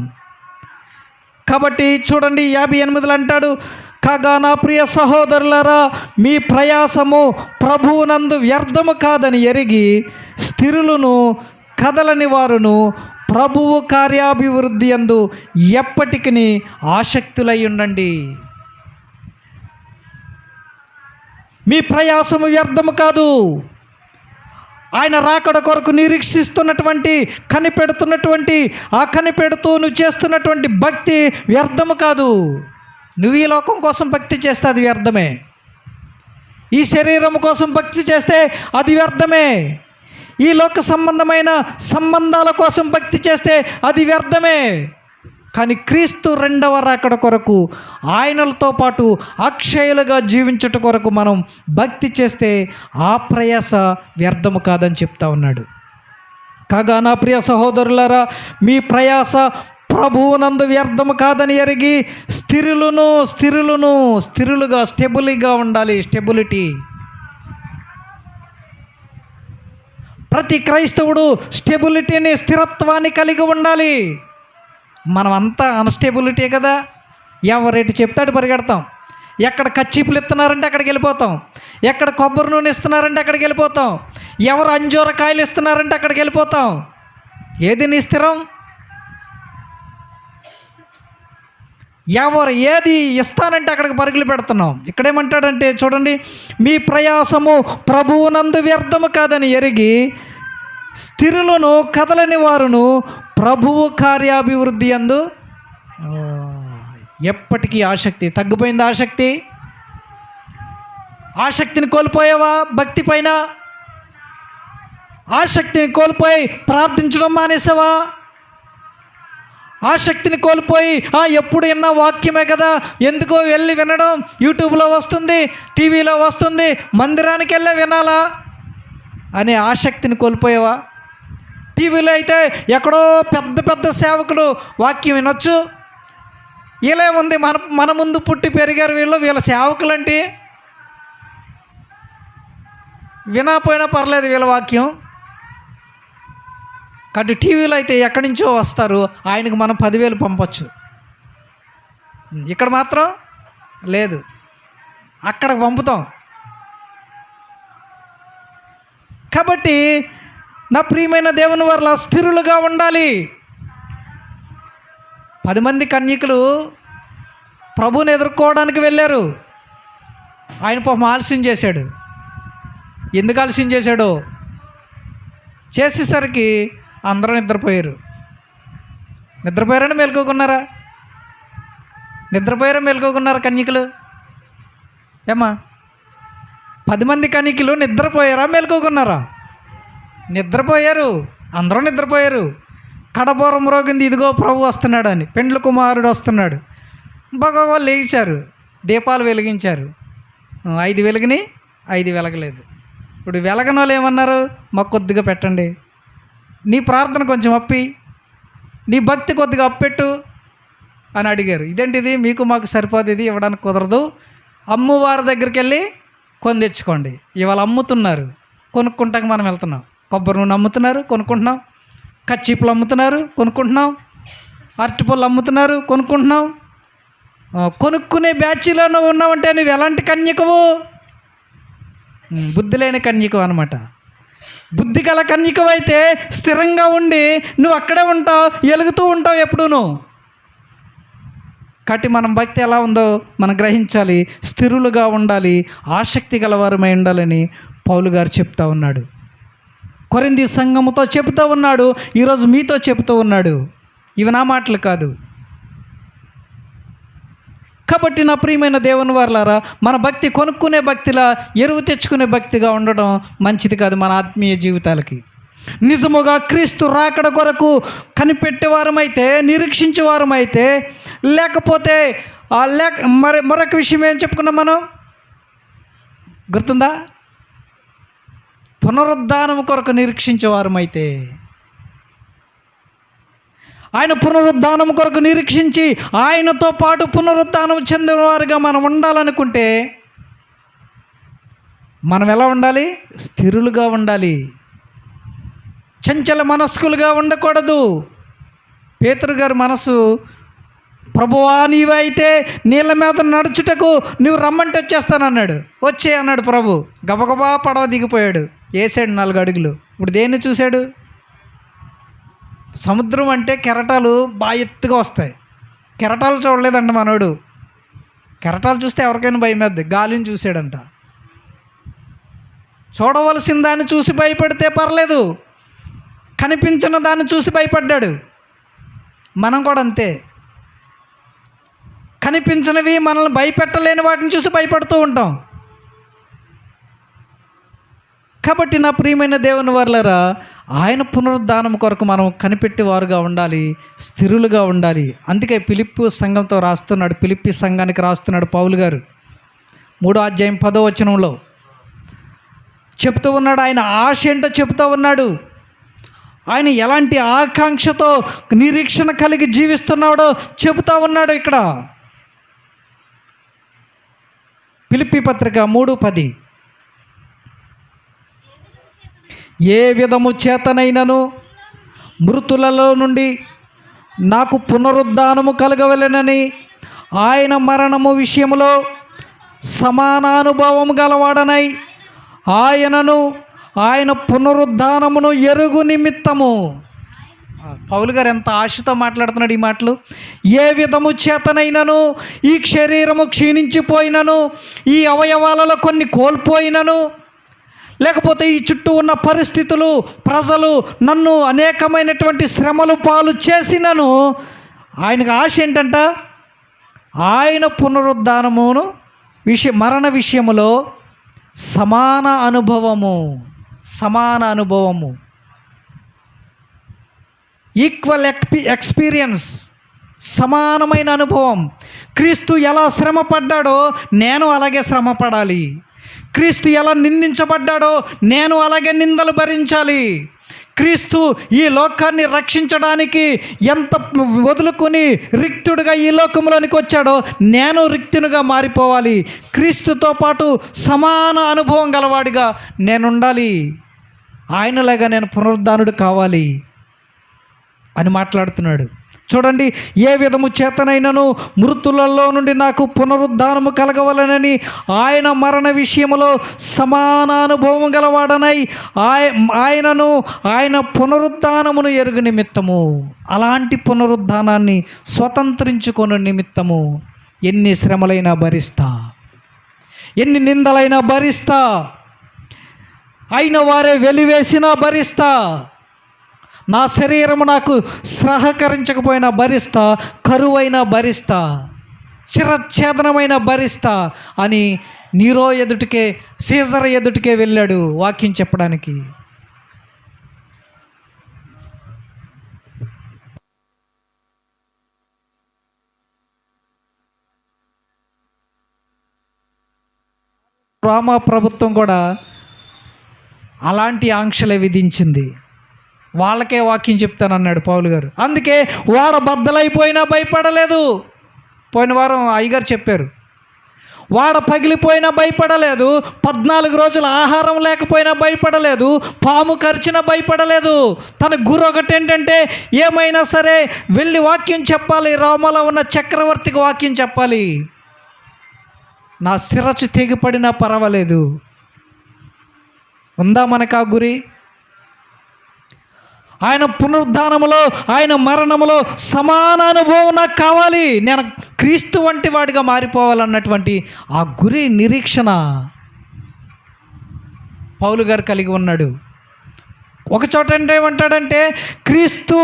కాబట్టి చూడండి 58 అంటాడు, కాగా నా ప్రియ సహోదరులారా, మీ ప్రయాసము ప్రభువునందు వ్యర్థము కాదని ఎరిగి స్థిరులను కదలని వారును ప్రభువు కార్యాభివృద్ధి యందు ఎప్పటికీ ఆసక్తులై ఉండండి. మీ ప్రయాసము వ్యర్థము కాదు. ఆయన రాకడ కొరకు నిరీక్షిస్తున్నటువంటి కనిపెడుతూ నువ్వు చేస్తున్నటువంటి భక్తి వ్యర్థము కాదు. నువ్వు ఈ లోకం కోసం భక్తి చేస్తే అది వ్యర్థమే. ఈ శరీరం కోసం భక్తి చేస్తే అది వ్యర్థమే. ఈ లోక సంబంధమైన సంబంధాల కోసం భక్తి చేస్తే అది వ్యర్థమే. కానీ క్రీస్తు రెండవ రాకడ కొరకు ఆయనలతో పాటు అక్షయులుగా జీవించుట కొరకు మనం భక్తి చేస్తే ఆ ప్రయాస వ్యర్థము కాదని చెప్తా ఉన్నాడు. కాగా నా ప్రియ సహోదరులారా, మీ ప్రయాస ప్రభువునందు వ్యర్థము కాదని ఎరిగి స్థిరులుగా స్టెబుల్గా ఉండాలి. ప్రతి క్రైస్తవుడు స్టెబిలిటీని, స్థిరత్వాన్ని కలిగి ఉండాలి. మనం అంతా అన్స్టెబిలిటీ కదా. ఎవరేటి చెప్తాడు పరిగెడతాం. ఎక్కడ కచ్చిపులు ఇస్తున్నారంటే అక్కడికి వెళ్ళిపోతాం. ఎక్కడ కొబ్బరి నూనె ఇస్తున్నారంటే అక్కడికి వెళ్ళిపోతాం. ఎవరు అంజూర కాయలు ఇస్తున్నారంటే అక్కడికి వెళ్ళిపోతాం. ఏది నీ స్థిరం? ఎవరు ఏది ఇస్తానంటే అక్కడికి పరుగులు పెడుతున్నాం. ఇక్కడేమంటాడంటే చూడండి, మీ ప్రయాసము ప్రభువునందు వ్యర్థము కాదని ఎరిగి స్థిరులను కదలని వారును ప్రభువు కార్యాభివృద్ధి యందు ఎప్పటికీ ఆసక్తి. తగ్గిపోయింది ఆసక్తిని కోల్పోయావా? భక్తి పైన ఆసక్తిని కోల్పోయి ప్రార్థించడం మానేసావా? ఆసక్తిని కోల్పోయి ఎప్పుడు విన్నా వాక్యమే కదా, ఎందుకో వెళ్ళి వినడం, యూట్యూబ్లో వస్తుంది, టీవీలో వస్తుంది, మందిరానికి వెళ్ళే వినాలా అనే ఆసక్తిని కోల్పోయావా? టీవీలో అయితే ఎక్కడో పెద్ద సేవకులు వాక్యం వినొచ్చు. ఇలా ఉంది, మన ముందు పుట్టి పెరిగారు వీళ్ళ సేవకులంటే. వినకపోయినా పర్లేదు వీళ్ళ వాక్యం. కాబట్టి టీవీలో అయితే ఎక్కడి నుంచో వస్తారు, ఆయనకు మనం 10,000 పంపచ్చు. ఇక్కడ మాత్రం లేదు, అక్కడికి పంపుతాం. కాబట్టి నా ప్రియమైన దేవుని వల్ల స్థిరులుగా ఉండాలి. 10 మంది కన్యకులు ప్రభువుని ఎదుర్కోవడానికి వెళ్ళారు. ఆయన పాపం ఆలస్యం చేశాడు. ఎందుకు ఆలస్యం చేశాడో చేసేసరికి అందరూ నిద్రపోయారని మేల్కోకున్నారా? మేల్కోకున్నారా కన్యకులు? ఏమ్మా, 10 మంది కన్యకులు నిద్రపోయారా మేల్కోకున్నారా? నిద్రపోయారు. అందరూ నిద్రపోయారు. కడబోరం రోగింది, ఇదిగో ప్రభు వస్తున్నాడు అని, పెండ్లి కుమారుడు వస్తున్నాడు. వాళ్ళు లేచారు, దీపాలు వెలిగించారు. 5 వెలిగిని 5 వెలగలేదు. ఇప్పుడు వెలగని వాళ్ళు ఏమన్నారు? మాకు కొద్దిగా పెట్టండి, నీ ప్రార్థన కొంచెం అప్పి, నీ భక్తి కొద్దిగా అప్పెట్టు అని అడిగారు. ఇదేంటిది, మీకు మాకు సరిపోదు, ఇది ఇవ్వడానికి కుదరదు, అమ్మవారి దగ్గరికి వెళ్ళి కొని తెచ్చుకోండి. ఇవాళ అమ్ముతున్నారు, కొనుక్కుంటాక మనం వెళ్తున్నాం. కొబ్బరి నూనె అమ్ముతున్నారు, కొనుక్కుంటున్నాం. కచ్చిపులు అమ్ముతున్నారు, కొనుక్కుంటున్నాం. అరటిపళ్ళు అమ్ముతున్నారు, కొనుక్కుంటున్నాం. కొనుక్కునే బ్యాచ్లోనూ ఉన్నావంటే నువ్వు ఎలాంటి కన్యకవు? బుద్ధి లేని కన్యకవు అనమాట. బుద్ధి గల కన్యకవు అయితే స్థిరంగా ఉండి నువ్వు అక్కడే ఉంటావు, ఎలుగుతూ ఉంటావు ఎప్పుడూను. కాబట్టి మనం భక్తి ఎలా ఉందో మనం గ్రహించాలి. స్థిరులుగా ఉండాలి, ఆసక్తి గలవారమై ఉండాలని పౌలు గారు చెప్తా ఉన్నాడు. కొరింథీ సంఘముతో చెబుతూ ఉన్నాడు, ఈరోజు మీతో చెబుతూ ఉన్నాడు. ఇవి నా మాటలు కాదు. కాబట్టి నా ప్రియమైన దేవుని వారలారా, మన భక్తి కొనుక్కునే భక్తిలా, ఎరువు తెచ్చుకునే భక్తిగా ఉండడం మంచిది కాదు మన ఆత్మీయ జీవితాలకి. నిజముగా క్రీస్తు రాకడ కొరకు కనిపెట్టేవారమైతే, నిరీక్షించేవారమైతే, లేకపోతే మరొక విషయం ఏం చెప్పుకున్నాం మనం, గుర్తుందా? పునరుద్ధానం కొరకు నిరీక్షించేవారమైతే, ఆయన పునరుద్ధానం కొరకు నిరీక్షించి ఆయనతో పాటు పునరుద్ధానం చెందినవారుగా మనం ఉండాలనుకుంటే మనం ఎలా ఉండాలి? స్థిరులుగా ఉండాలి, చంచల మనస్కులుగా ఉండకూడదు. పేతురు గారి మనసు ప్రభువా నీవైతే నీళ్ళ మీద నడుచుటకు నువ్వు రమ్మంటే వచ్చేస్తానన్నాడు. వచ్చే అన్నాడు ప్రభు. గబగబా పడవ దిగిపోయాడు, వేసాడు 4 అడుగులు. ఇప్పుడు దేన్ని చూశాడు? సముద్రం అంటే కెరటాలు బాగా ఎత్తుగా వస్తాయి. కెరటాలు చూడలేదంట మనోడు. కెరటాలు చూస్తే ఎవరికైనా భయం వేద్ది. గాలిని చూశాడంట. చూడవలసిన దాన్ని చూసి భయపడితే పర్లేదు, కనిపించిన దాన్ని చూసి భయపడ్డాడు. మనం కూడా అంతే. కనిపించినవి మనల్ని భయపెట్టలేని వాటిని చూసి భయపడుతూ ఉంటాం. కాబట్టి నా ప్రియమైన దేవుని వర్లారా, ఆయన పునరుద్ధానం కొరకు మనం కనిపెట్టేవారుగా ఉండాలి, స్థిరులుగా ఉండాలి. అందుకే ఫిలిప్పి సంఘంతో రాస్తున్నాడు, ఫిలిప్పి సంఘానికి రాస్తున్నాడు పౌలు గారు 3వ అధ్యాయం 10వ వచనంలో చెప్తూ ఉన్నాడు. ఆయన ఆశ ఏంటో చెప్తూ ఉన్నాడు. ఆయన ఎలాంటి ఆకాంక్షతో నిరీక్షణ కలిగి జీవిస్తున్నాడో చెబుతూ ఉన్నాడు. ఇక్కడ ఫిలిప్పి పత్రిక 3:10, ఏ విధము చేతనైనను మృతులలో నుండి నాకు పునరుద్ధానము కలగవలెనని ఆయన మరణము విషయంలో సమానానుభవం గలవాడనై ఆయనను ఆయన పునరుద్ధానమును ఎరుగు నిమిత్తము. పౌలు గారు ఎంత ఆశతో మాట్లాడుతున్నాడు ఈ మాటలు. ఏ విధము చేతనైనను ఈ శరీరము క్షీణించిపోయినను, ఈ అవయవాలలో కొన్ని కోల్పోయినను, లేకపోతే ఈ చుట్టూ ఉన్న పరిస్థితులు, ప్రజలు నన్ను అనేకమైనటువంటి శ్రమలు పాలు చేసినను, ఆయనకు ఆశ ఏంటంట? ఆయన పునరుద్ధానమును మరణ విషయములో సమాన అనుభవము, ఈక్వల్ ఎక్స్పీరియన్స్, సమానమైన అనుభవం. క్రీస్తు ఎలా శ్రమ పడ్డాడో నేను అలాగే శ్రమ పడాలి. క్రీస్తు ఎలా నిందించబడ్డాడో నేను అలాగే నిందలు భరించాలి. క్రీస్తు ఈ లోకాన్ని రక్షించడానికి ఎంత వదులుకొని రిక్తుడిగా ఈ లోకంలోనికి వచ్చాడో నేను రిక్తునిగా మారిపోవాలి. క్రీస్తుతో పాటు సమాన అనుభవం గలవాడిగా నేను ఉండాలి. ఆయనలాగా నేను పునరుద్ధానుడు కావాలి అని మాట్లాడుతున్నాడు. చూడండి, ఏ విధము చేతనైనను మృతులలో నుండి నాకు పునరుద్ధానము కలగవలనని ఆయన మరణ విషయములో సమానానుభవం గలవాడనై ఆయనను ఆయన పునరుద్ధానమును ఎరుగు నిమిత్తము, అలాంటి పునరుద్ధానాన్ని స్వతంత్రించుకొను నిమిత్తము ఎన్ని శ్రమలైనా భరిస్తా, ఎన్ని నిందలైనా భరిస్తా, అయిన వారే వెలివేసినా భరిస్తా, నా శరీరము నాకు సహకరించకపోయినా భరిస్తా, కరువైనా భరిస్తా, చిరఛేదనమైన భరిస్తా అని నీరో ఎదుటికే, సీజర్ ఎదుటికే వెళ్ళాడు వాక్యం చెప్పడానికి. రోమా ప్రభుత్వం కూడా అలాంటి ఆంక్షలే విధించింది. వాళ్ళకే వాక్యం చెప్తానన్నాడు పౌలు గారు. అందుకే వాడ బద్దలైపోయినా భయపడలేదు. పోయిన వారం అయ్యగారు చెప్పారు, వాడ పగిలిపోయినా భయపడలేదు, 14 రోజులు ఆహారం లేకపోయినా భయపడలేదు, పాము కరిచినా భయపడలేదు. తన గురి ఒకటి ఏంటంటే ఏమైనా సరే వెళ్ళి వాక్యం చెప్పాలి, రోమలో ఉన్న చక్రవర్తికి వాక్యం చెప్పాలి, నా శిరస్సు తెగిపడినా పర్వాలేదు. ఉందా మనకు ఆ గురి? ఆయన పునరుద్ధానములో, ఆయన మరణములో సమాన అనుభవం నాకు కావాలి, నేను క్రీస్తు వంటి వాడిగా మారిపోవాలన్నటువంటి ఆ గురి, నిరీక్షణ పౌలు గారు కలిగి ఉన్నాడు. ఒక చోట ఏమంటాడంటే క్రీస్తు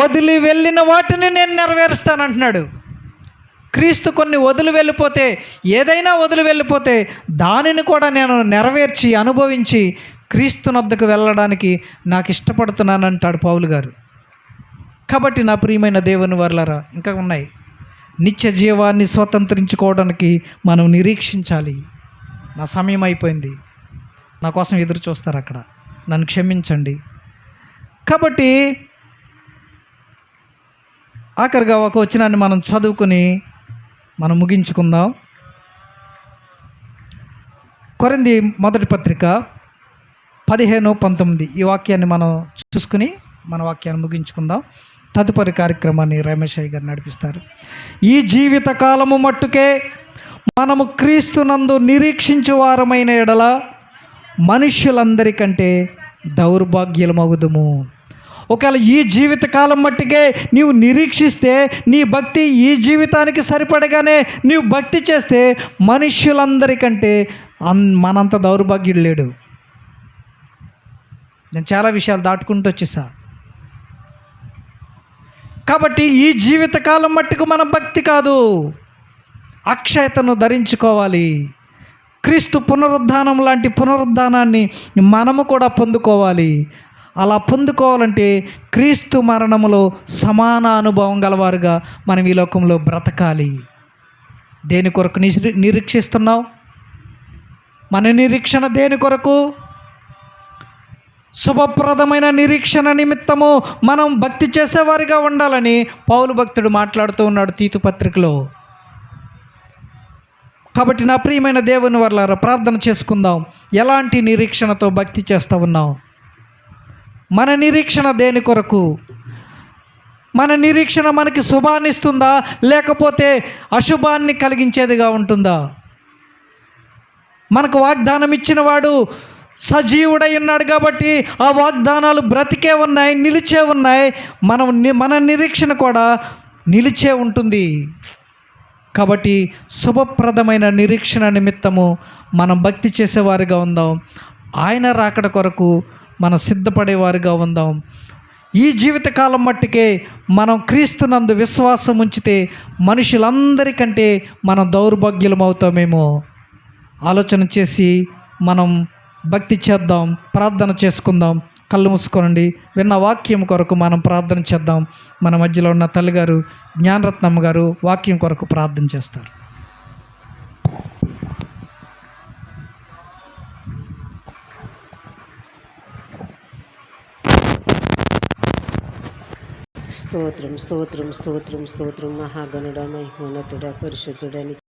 వదిలి వెళ్ళిన వాటిని నేను నెరవేరుస్తానంటున్నాడు. క్రీస్తు కొన్ని వదిలి వెళ్ళిపోతే, ఏదైనా వదిలి వెళ్ళిపోతే దానిని కూడా నేను నెరవేర్చి అనుభవించి క్రీస్తునొద్దకు వెళ్ళడానికి నాకు ఇష్టపడుతున్నానంటాడు పౌలు గారు. కాబట్టి నా ప్రియమైన దేవుని వర్లారా, ఇంకా ఉన్నాయి. నిత్య జీవాన్ని స్వతంత్రించుకోవడానికి మనం నిరీక్షించాలి. నా సమయం అయిపోయింది, నా కోసం ఎదురు చూస్తారు అక్కడ, నన్ను క్షమించండి. కాబట్టి ఆఖరిగా ఒక వచనాన్ని మనం చదువుకుని మనం ముగించుకుందాం. కొరింథీ మొదటి పత్రిక 15-19 ఈ వాక్యాన్ని మనం చూసుకుని మన వాక్యాన్ని ముగించుకుందాం. తదుపరి కార్యక్రమాన్ని రమేష్ అయ్య గారు నడిపిస్తారు. ఈ జీవిత కాలము మట్టుకే మనము క్రీస్తునందు నిరీక్షించు వారమైన ఎడల మనుష్యులందరికంటే దౌర్భాగ్యులమగుదుము. ఒకవేళ ఈ జీవితకాలం మట్టుకే నీవు నిరీక్షిస్తే, నీ భక్తి ఈ జీవితానికి సరిపడగానే నీవు భక్తి చేస్తే మనుష్యులందరికంటే మనంత దౌర్భాగ్యుడు లేడు. నేను చాలా విషయాలు దాటుకుంటూ వచ్చేసా. కాబట్టి ఈ జీవితకాలం మట్టుకు మన భక్తి కాదు, అక్షయతను ధరించుకోవాలి. క్రీస్తు పునరుద్ధానం లాంటి పునరుద్ధానాన్ని మనము కూడా పొందుకోవాలి. అలా పొందుకోవాలంటే క్రీస్తు మరణములో సమాన అనుభవం గలవారుగా మనం ఈ లోకంలో బ్రతకాలి. దేని కొరకు నిరీక్షిస్తున్నావు? మన నిరీక్షణ దేని కొరకు? శుభప్రదమైన నిరీక్షణ నిమిత్తము మనం భక్తి చేసేవారిగా ఉండాలని పౌలు భక్తుడు మాట్లాడుతూ ఉన్నాడు తీతు పత్రికలో. కాబట్టి నా ప్రియమైన దేవుని వర్లారా, ప్రార్థన చేసుకుందాం. ఎలాంటి నిరీక్షణతో భక్తి చేస్తూ ఉన్నాం? మన నిరీక్షణ దేని కొరకు? మన నిరీక్షణ మనకి శుభాన్ని ఇస్తుందా, లేకపోతే అశుభాన్ని కలిగించేదిగా ఉంటుందా? మనకు వాగ్దానం ఇచ్చిన వాడు సజీవుడై ఉన్నాడు కాబట్టి ఆ వాగ్దానాలు బ్రతికే ఉన్నాయి, నిలిచే ఉన్నాయి. మన నిరీక్షణ కూడా నిలిచే ఉంటుంది. కాబట్టి శుభప్రదమైన నిరీక్షణ నిమిత్తము మనం భక్తి చేసేవారిగా ఉందాం. ఆయన రాకడ కొరకు మనం సిద్ధపడేవారిగా ఉందాం. ఈ జీవితకాలం మట్టుకే మనం క్రీస్తునందు విశ్వాసం ఉంచితే మనుషులందరికంటే మనం దౌర్భాగ్యులమవుతామేమో. ఆలోచన చేసి మనం భక్తి చేద్దాం, ప్రార్థన చేసుకుందాం. కళ్ళు మూసుకోనండి. విన్న వాక్యం కొరకు మనం ప్రార్థన చేద్దాం. మన మధ్యలో ఉన్న తల్లిగారు జ్ఞానరత్నమ్మ గారు వాక్యం కొరకు ప్రార్థన చేస్తారు. స్తోత్రం స్తోత్రం స్తోత్రం స్తోత్రం. మహాగణుడ, మహిమోన్నతుడ, పరిశుద్ధుడని